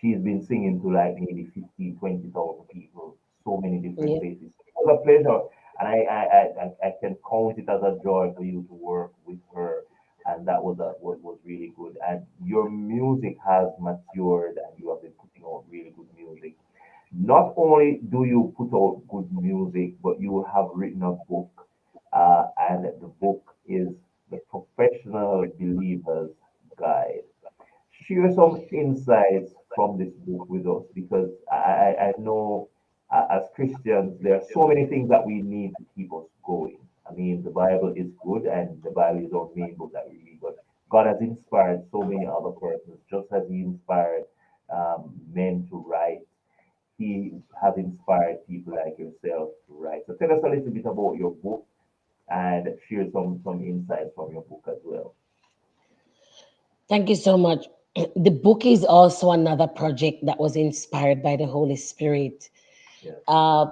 she's been singing to like maybe 15, 20,000 people, so many different Yeah. places. It was a pleasure. And I can count it as a joy for you to work with her. And that was what was really good. And your music has matured, and you have been putting out really good music. Not only do you put out good music, but you have written a book, and the book is The Professional Believer's Guide. Share some insights from this book with us, because I know, as Christians, there are so many things that we need to keep us going. I mean, the Bible is good, and the Bible is our main book that we read, but God has inspired so many other persons, just as He inspired men to write. He has inspired people like yourself to write. So tell us a little bit about your book, and share some insights from your book as well. Thank you so much. The book is also another project that was inspired by the Holy Spirit. Yes. Uh,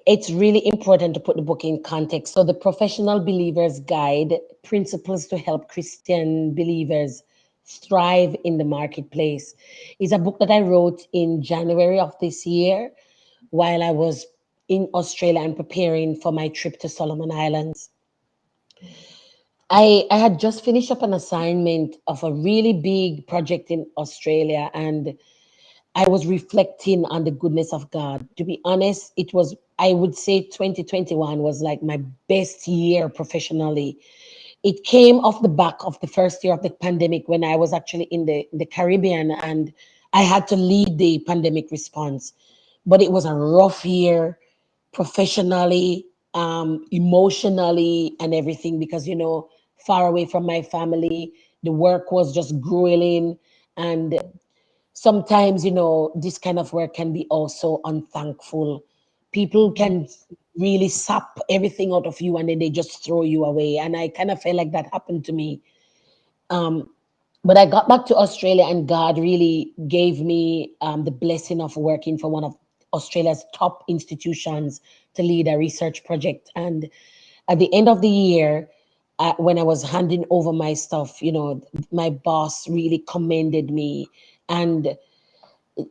it's really important to put the book in context. So, the Professional Believer's Guide: Principles to Help Christian Believers Thrive in the Marketplace is a book that I wrote in January of this year while I was in Australia and preparing for my trip to Solomon Islands. I had just finished up an assignment of a really big project in Australia, and I was reflecting on the goodness of God. To be honest, I would say 2021 was like my best year professionally. It came off the back of the first year of the pandemic when I was actually in the Caribbean, and I had to lead the pandemic response. But it was a rough year professionally, emotionally, and everything because, far away from my family, the work was just grueling. And sometimes, this kind of work can be also unthankful. People can really sap everything out of you and then they just throw you away. And I kind of felt like that happened to me. Um, but I got back to Australia and God really gave me the blessing of working for one of Australia's top institutions to lead a research project. And at the end of the year, when I was handing over my stuff, my boss really commended me. And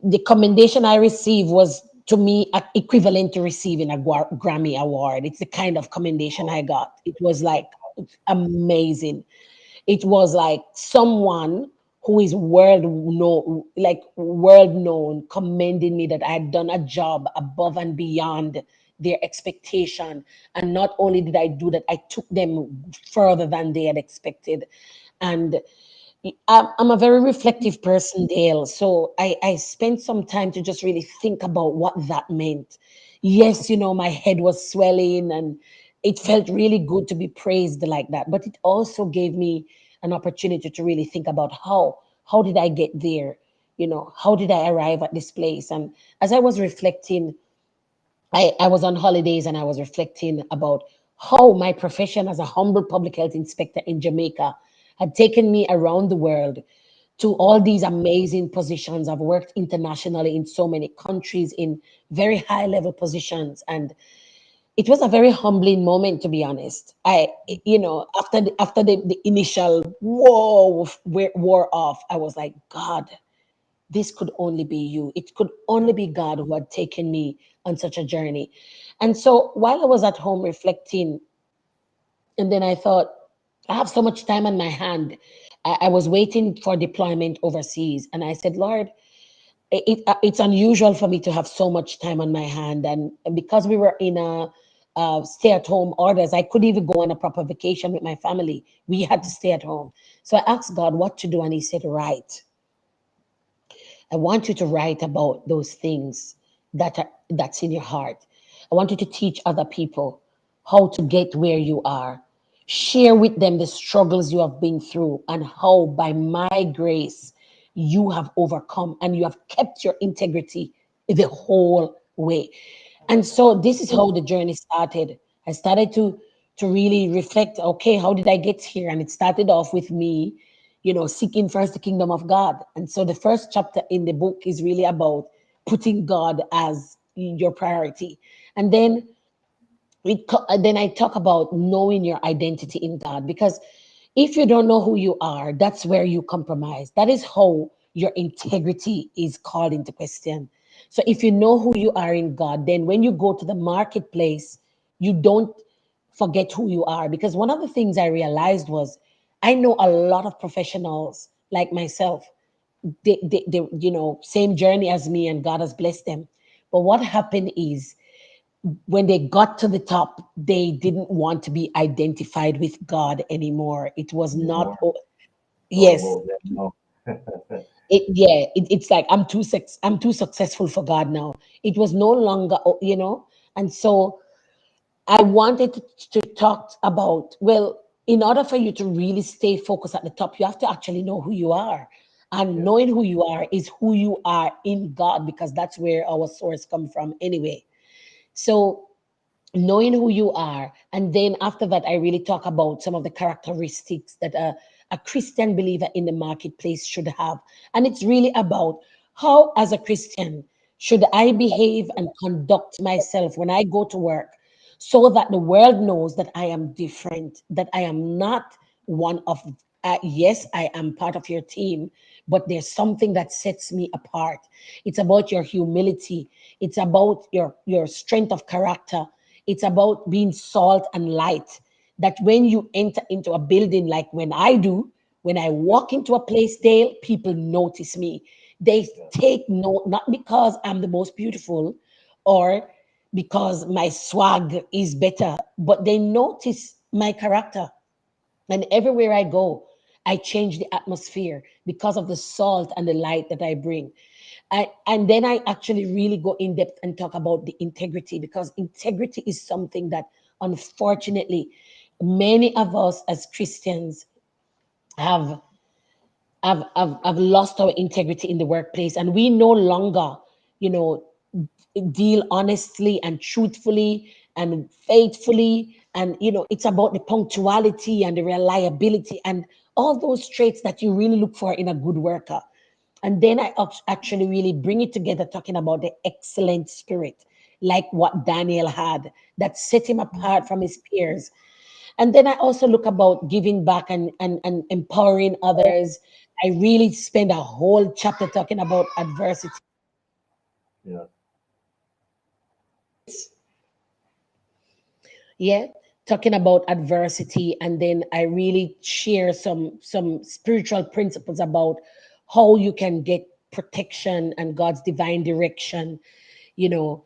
the commendation I received was to me equivalent to receiving a Grammy award. It's the kind of commendation I got. It was like amazing. It was like someone who is world known commending me that I had done a job above and beyond their expectation. And not only did I do that, I took them further than they had expected. And I'm a very reflective person, Dale. So I spent some time to just really think about what that meant. Yes, my head was swelling and it felt really good to be praised like that. But it also gave me an opportunity to really think about how did I get there? How did I arrive at this place? And as I was reflecting, I was on holidays and I was reflecting about how my profession as a humble public health inspector in Jamaica had taken me around the world to all these amazing positions. I've worked internationally in so many countries in very high level positions. And it was a very humbling moment, to be honest. After the initial whoa wore off, I was like, God, this could only be you. It could only be God who had taken me on such a journey. And so while I was at home reflecting, and then I thought, I have so much time on my hand. I was waiting for deployment overseas. And I said, Lord, it's unusual for me to have so much time on my hand. And because we were in a stay at home orders, I couldn't even go on a proper vacation with my family. We had to stay at home. So I asked God what to do. And He said, write. I want you to write about those things that's in your heart. I want you to teach other people how to get where you are. Share with them the struggles you have been through and how by my grace you have overcome and you have kept your integrity the whole way. And so this is how the journey started. I started to really reflect, okay, how did I get here? And it started off with me, seeking first the kingdom of God. And so the first chapter in the book is really about putting God as your priority. And then then I talk about knowing your identity in God, because if you don't know who you are, that's where you compromise. That is how your integrity is called into question. So if you know who you are in God, then when you go to the marketplace, you don't forget who you are. Because one of the things I realized was I know a lot of professionals like myself. They same journey as me, and God has blessed them. But what happened is when they got to the top, they didn't want to be identified with God anymore. It was not, Anymore. Oh, yes, well, then, no. it's like I'm too successful for God now. It was no longer, and so I wanted to talk about, well, in order for you to really stay focused at the top, you have to actually know who you are. And Yes. knowing who you are is who you are in God, because that's where our source come from anyway. So knowing who you are. And then after that, I really talk about some of the characteristics that a Christian believer in the marketplace should have. And it's really about how, as a Christian, should I behave and conduct myself when I go to work so that the world knows that I am different, that I am not one of, yes, I am part of your team, but there's something that sets me apart. It's about your humility. It's about your strength of character. It's about being salt and light. That when you enter into a building, like when I do, when I walk into a place, Dale, people notice me. They Yes. take note, not because I'm the most beautiful or because my swag is better, but they notice my character. And everywhere I go, I change the atmosphere because of the salt and the light that I bring. And then I actually really go in depth and talk about the integrity, because integrity is something that unfortunately many of us as Christians have have lost our integrity in the workplace, and we no longer, you know, deal honestly and truthfully and faithfully. And it's about the punctuality and the reliability and all those traits that you really look for in a good worker. And then I actually really bring it together, talking about the excellent spirit, like what Daniel had, that set him apart from his peers. And then I also look about giving back and empowering others. I really spend a whole chapter talking about adversity. Yes. Yeah, talking about adversity. And then I really share some spiritual principles about how you can get protection and God's divine direction, you know,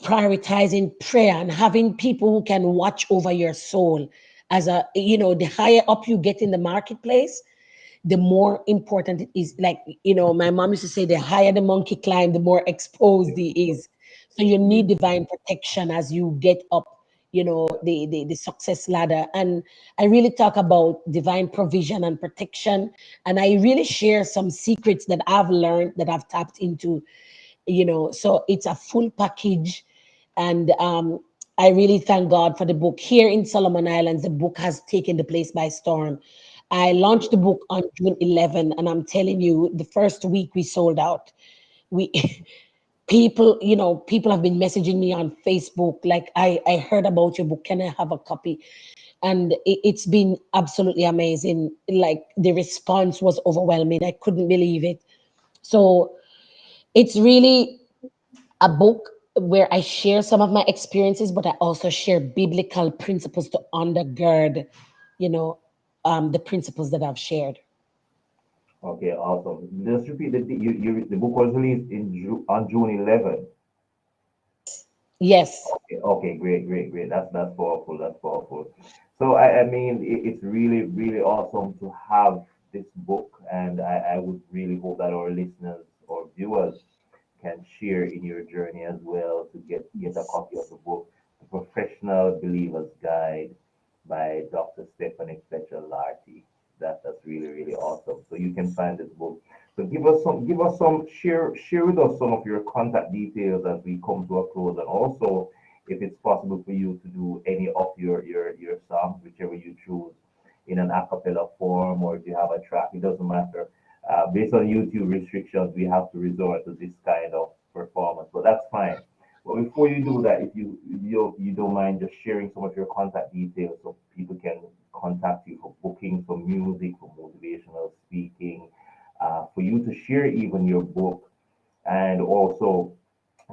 prioritizing prayer and having people who can watch over your soul. As a, you know, the higher up you get in the marketplace, the more important it is. Like, you know, my mom used to say, the higher the monkey climb, the more exposed he is. So you need divine protection as you get up, you know, the success ladder. And I really talk about divine provision and protection. And I really share some secrets that I've learned, that I've tapped into, you know. So it's a full package. And I really thank God for the book. Here in Solomon Islands, the book has taken the place by storm. I launched the book on June 11, and I'm telling you, the first week we sold out. We people, you know, people have been messaging me on Facebook, like, I heard about your book, can I have a copy? And it's been absolutely amazing. Like, the response was overwhelming. I couldn't believe it. So it's really a book where I share some of my experiences, but I also share biblical principles to undergird, you know, the principles that I've shared. Okay, awesome. Just repeat the book was released on June 11th. Yes, yes. Okay, okay, great, great, great. That's powerful. That's powerful. So I mean, it's really, really awesome to have this book, and I would really hope that our listeners or viewers can share in your journey as well to get a copy of the book, The Professional Believer's Guide by Dr. Stephanie Fletcher-Larty. That's really, really awesome. So you can find this book. So share with us some of your contact details as we come to a close, and also if it's possible for you to do any of your songs, whichever you choose, in an a cappella form, or if you have a track, it doesn't matter. Based on YouTube restrictions, we have to resort to this kind of performance, but that's fine. But before you do that, if you don't mind just sharing some of your contact details so people can contact you for booking, for music, for motivational speaking, for you to share even your book, and also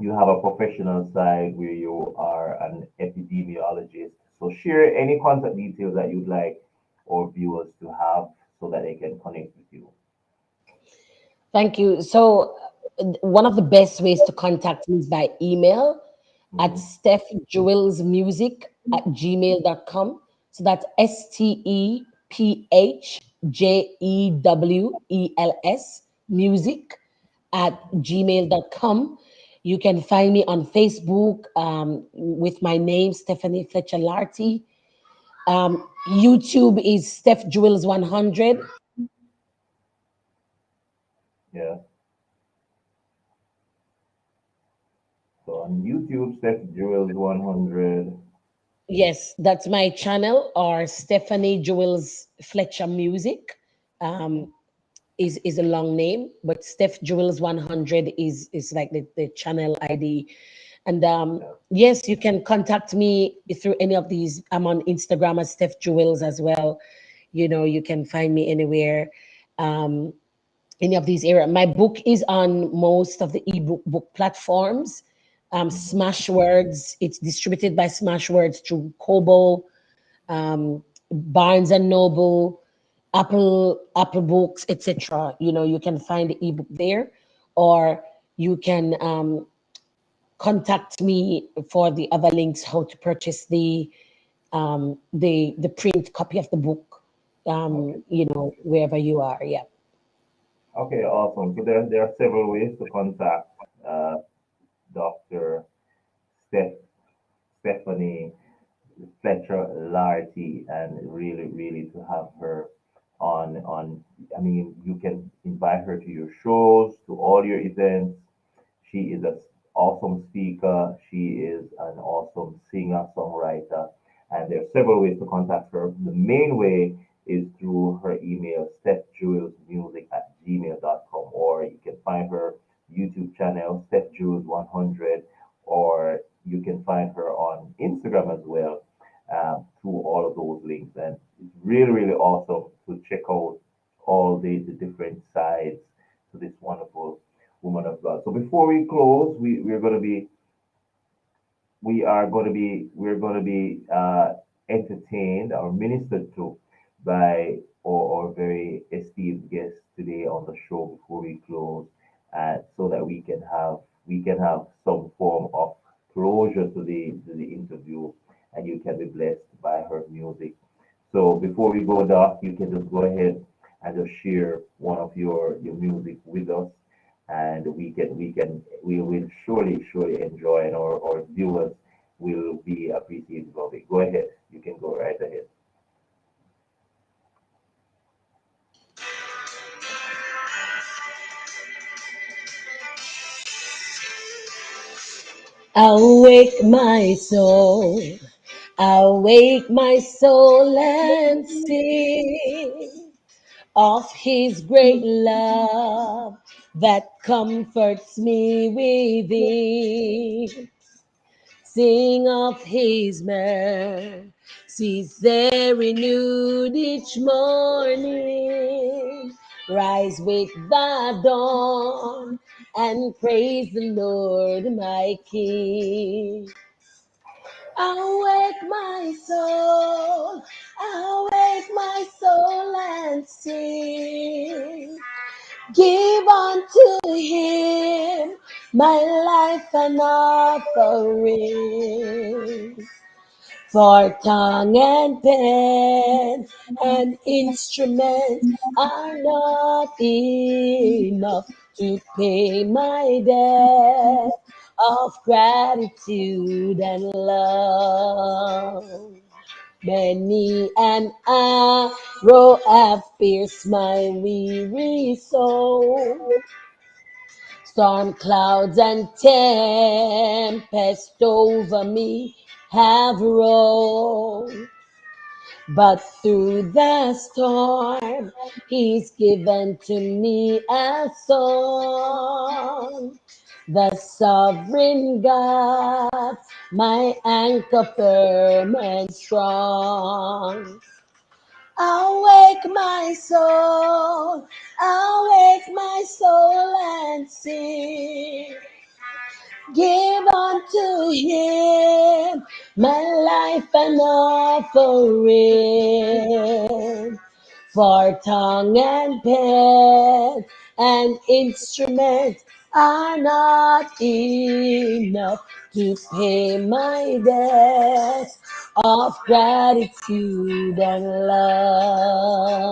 you have a professional side where you are an epidemiologist. So share any contact details that you'd like our viewers to have so that they can connect with you. Thank you. So, one of the best ways to contact me is by email at Mhm. stephjewels@gmail.com. So that's STEPHJEWELS music at gmail.com. You can find me on Facebook with my name, Stephanie Fletcher-Larty. YouTube is Steph Jewels 100. Yeah. So on YouTube, Steph Jewels 100. Yes, that's my channel, or Stephanie Jewels Fletcher Music. Um, is a long name, but Steph Jewels 100 is like the channel ID. And Yeah. yes, you can contact me through any of these. I'm on Instagram as Steph Jewels as well. You know, you can find me anywhere. Um, any of these areas. My book is on most of the ebook book platforms. Mhm. Smashwords, it's distributed by Smashwords through Kobo, Barnes and Noble, Apple Books, etc. You know, you can find the ebook there, or you can contact me for the other links how to purchase the print copy of the book. Okay. You know, wherever you are. Yeah. Okay, awesome. So there are several ways to contact uh, Dr. Steph, Stephanie Fletcher-Larty, and really, really to have her on. I mean, you can invite her to your shows, to all your events. She is an awesome speaker. She is an awesome singer, songwriter, and there are several ways to contact her. The main way is through her email, stephjewelsmusic@gmail.com, or you can find her YouTube channel, Steph Jewels 100, or you can find her on Instagram as well, through all of those links. And it's really, really awesome to check out all the different sides to this wonderful woman of God. So before we close, we're gonna be entertained or ministered to by our very esteemed guest today on the show before we close, so that we can have some form of closure to the interview, and you can be blessed by her music. So before we go, Doc, you can just go ahead and just share one of your music with us, and we will surely enjoy, and our viewers will be appreciative of it. Go ahead, you can go right ahead. Awake my soul, awake my soul and sing of his great love that comforts me within. Sing of his mercies, they're renewed each morning. Rise with the dawn and praise the Lord my King. Awake my soul and sing. Give unto him my life an offering. For tongue and pen and instrument are not enough to pay my debt of gratitude and love. Many an arrow have pierced my weary soul. Storm clouds and tempest over me have rolled. But through the storm, he's given to me a song. The sovereign God, my anchor firm and strong. Awake my soul and sing. Give unto him my life an offering. For tongue and pen and instrument are not enough to pay my debt of gratitude and love.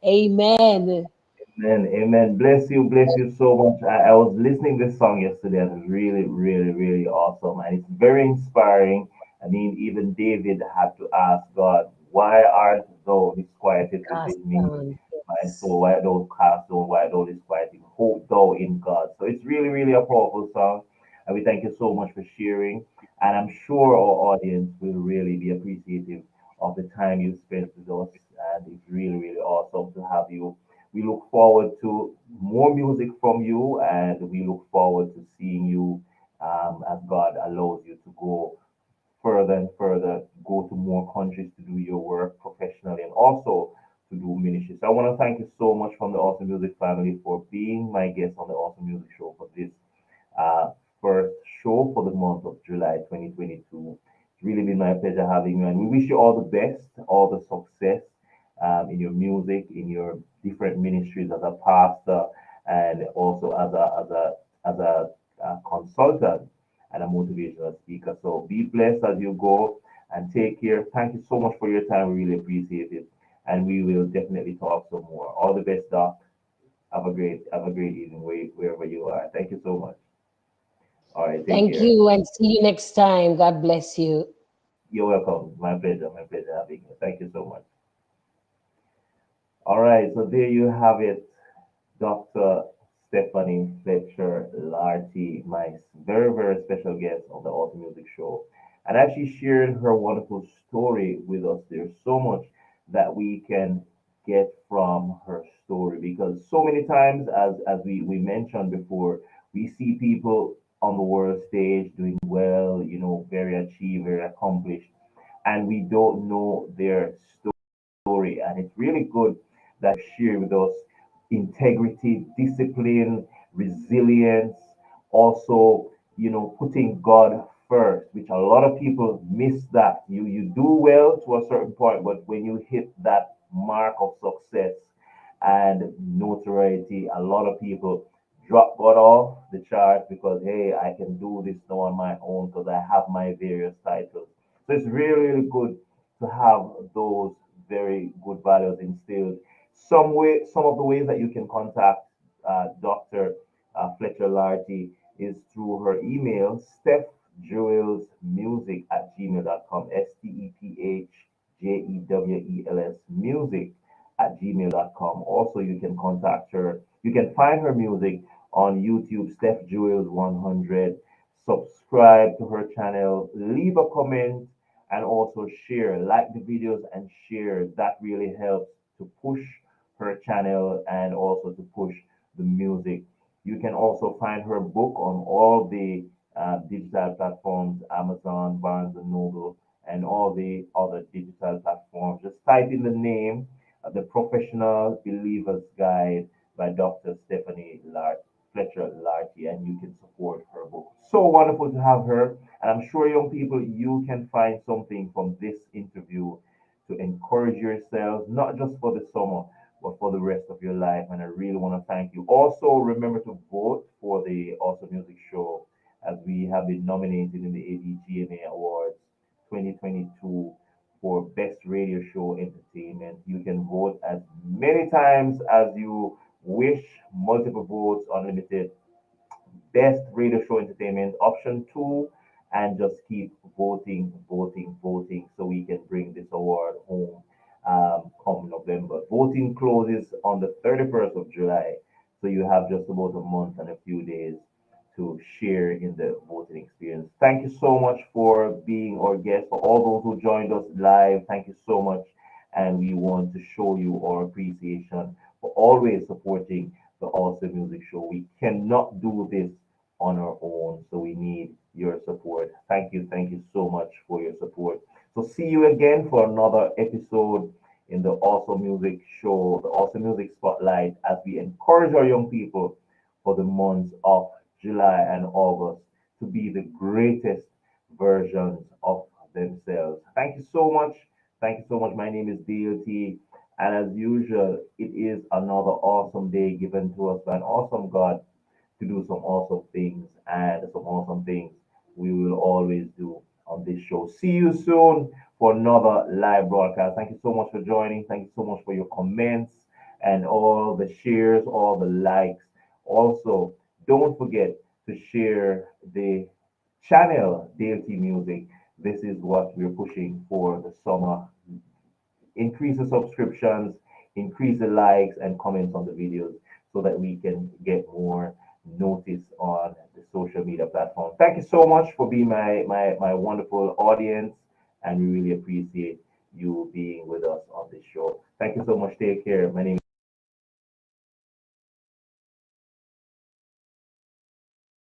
Amen. Amen. Amen. Bless you so much. I was listening this song yesterday, and it's really awesome. And it's very inspiring. I mean, even David had to ask God, why art thou disquieted Cast within me? down. My Yes. soul, why thou cast down, why thou disquieted? Hope thou in God. So it's really a powerful song. And we thank you so much for sharing. And I'm sure our audience will really be appreciative of the time you spent with us. And it's really awesome to have you. We look forward to more music from you, and we look forward to seeing you as God allows you to go further and further, go to more countries to do your work professionally and also to do ministry. So I want to thank you so much from the Awesome Music family for being my guest on the Awesome Music Show for this uh, first show for the month of July 2022. It's really been my pleasure having you, and we wish you all the best, all the success in your music, in your different ministries as a pastor, and also as a consultant and a motivational speaker. So be blessed as you go and take care. Thank you so much for your time. We really appreciate it, and we will definitely talk some more. All the best, Doc. Have a great evening wherever you are. Thank you so much. All right, take Thank care. you and see you next time. God bless you. You're welcome. My pleasure having you. Thank you so much. All right, so there you have it. Dr. Stephanie Fletcher-Larty, my very special guest on the Auto Music Show. And as she shared her wonderful story with us, there's so much that we can get from her story because so many times, as we mentioned before, we see people on the world stage doing well, very achieved, very accomplished, and we don't know their story. And it's really good that share with us integrity, discipline, resilience, also, putting God first, which a lot of people miss that. You do well to a certain point, but when you hit that mark of success and notoriety, a lot of people got off the chart because hey, I can do this now on my own because I have my various titles. So it's really, really good to have those very good values instilled. Some of the ways that you can contact Dr. Fletcher-Larty is through her email, stephjewelsmusic at gmail.com, STEPHJEWELS music at gmail.com. Also, you can contact her. You can find her music on YouTube, Steph Jewels 100. Subscribe to her channel, leave a comment, and also share. Like the videos and share. That really helps to push her channel and also to push the music. You can also find her book on all the digital platforms, Amazon, Barnes and Noble, and all the other digital platforms. Just type in the name, The Professional Believer's Guide by Dr. Stephanie Fletcher-Larty, and you can support her book. So wonderful to have her. And I'm sure, young people, you can find something from this interview to encourage yourselves, not just for the summer, but for the rest of your life. And I really want to thank you. Also, remember to vote for the Awesome Music Show as we have been nominated in the ABGMA Awards 2022 for Best Radio Show Entertainment. You can vote as many times as you wish, multiple votes, unlimited. Best Radio Show Entertainment, option two, and just keep voting, voting, voting so we can bring this award home come November. Voting closes on the 31st of July, so you have just about a month and a few days to share in the voting experience. Thank you so much for being our guest. For all those who joined us live, thank you so much. And we want to show you our appreciation for always supporting the Awesome Music Show. We cannot do this on our own, so we need your support. Thank you so much for your support. So see you again for another episode in the Awesome Music Show, the Awesome Music Spotlight, as we encourage our young people for the months of July and August to be the greatest versions of themselves. Thank you so much. Thank you so much. My name is Dayle, and as usual, it is another awesome day given to us by an awesome God to do some awesome things, and some awesome things we will always do on this show. See you soon for another live broadcast. Thank you so much for joining. Thank you so much for your comments and all the shares, all the likes. Also, don't forget to share the channel Dayle Music. This is what we're pushing for the summer. Increase the subscriptions, increase the likes and comments on the videos so that we can get more notice on the social media platform. Thank you so much for being my wonderful audience, and we really appreciate you being with us on this show. Thank you so much. Take care. My name is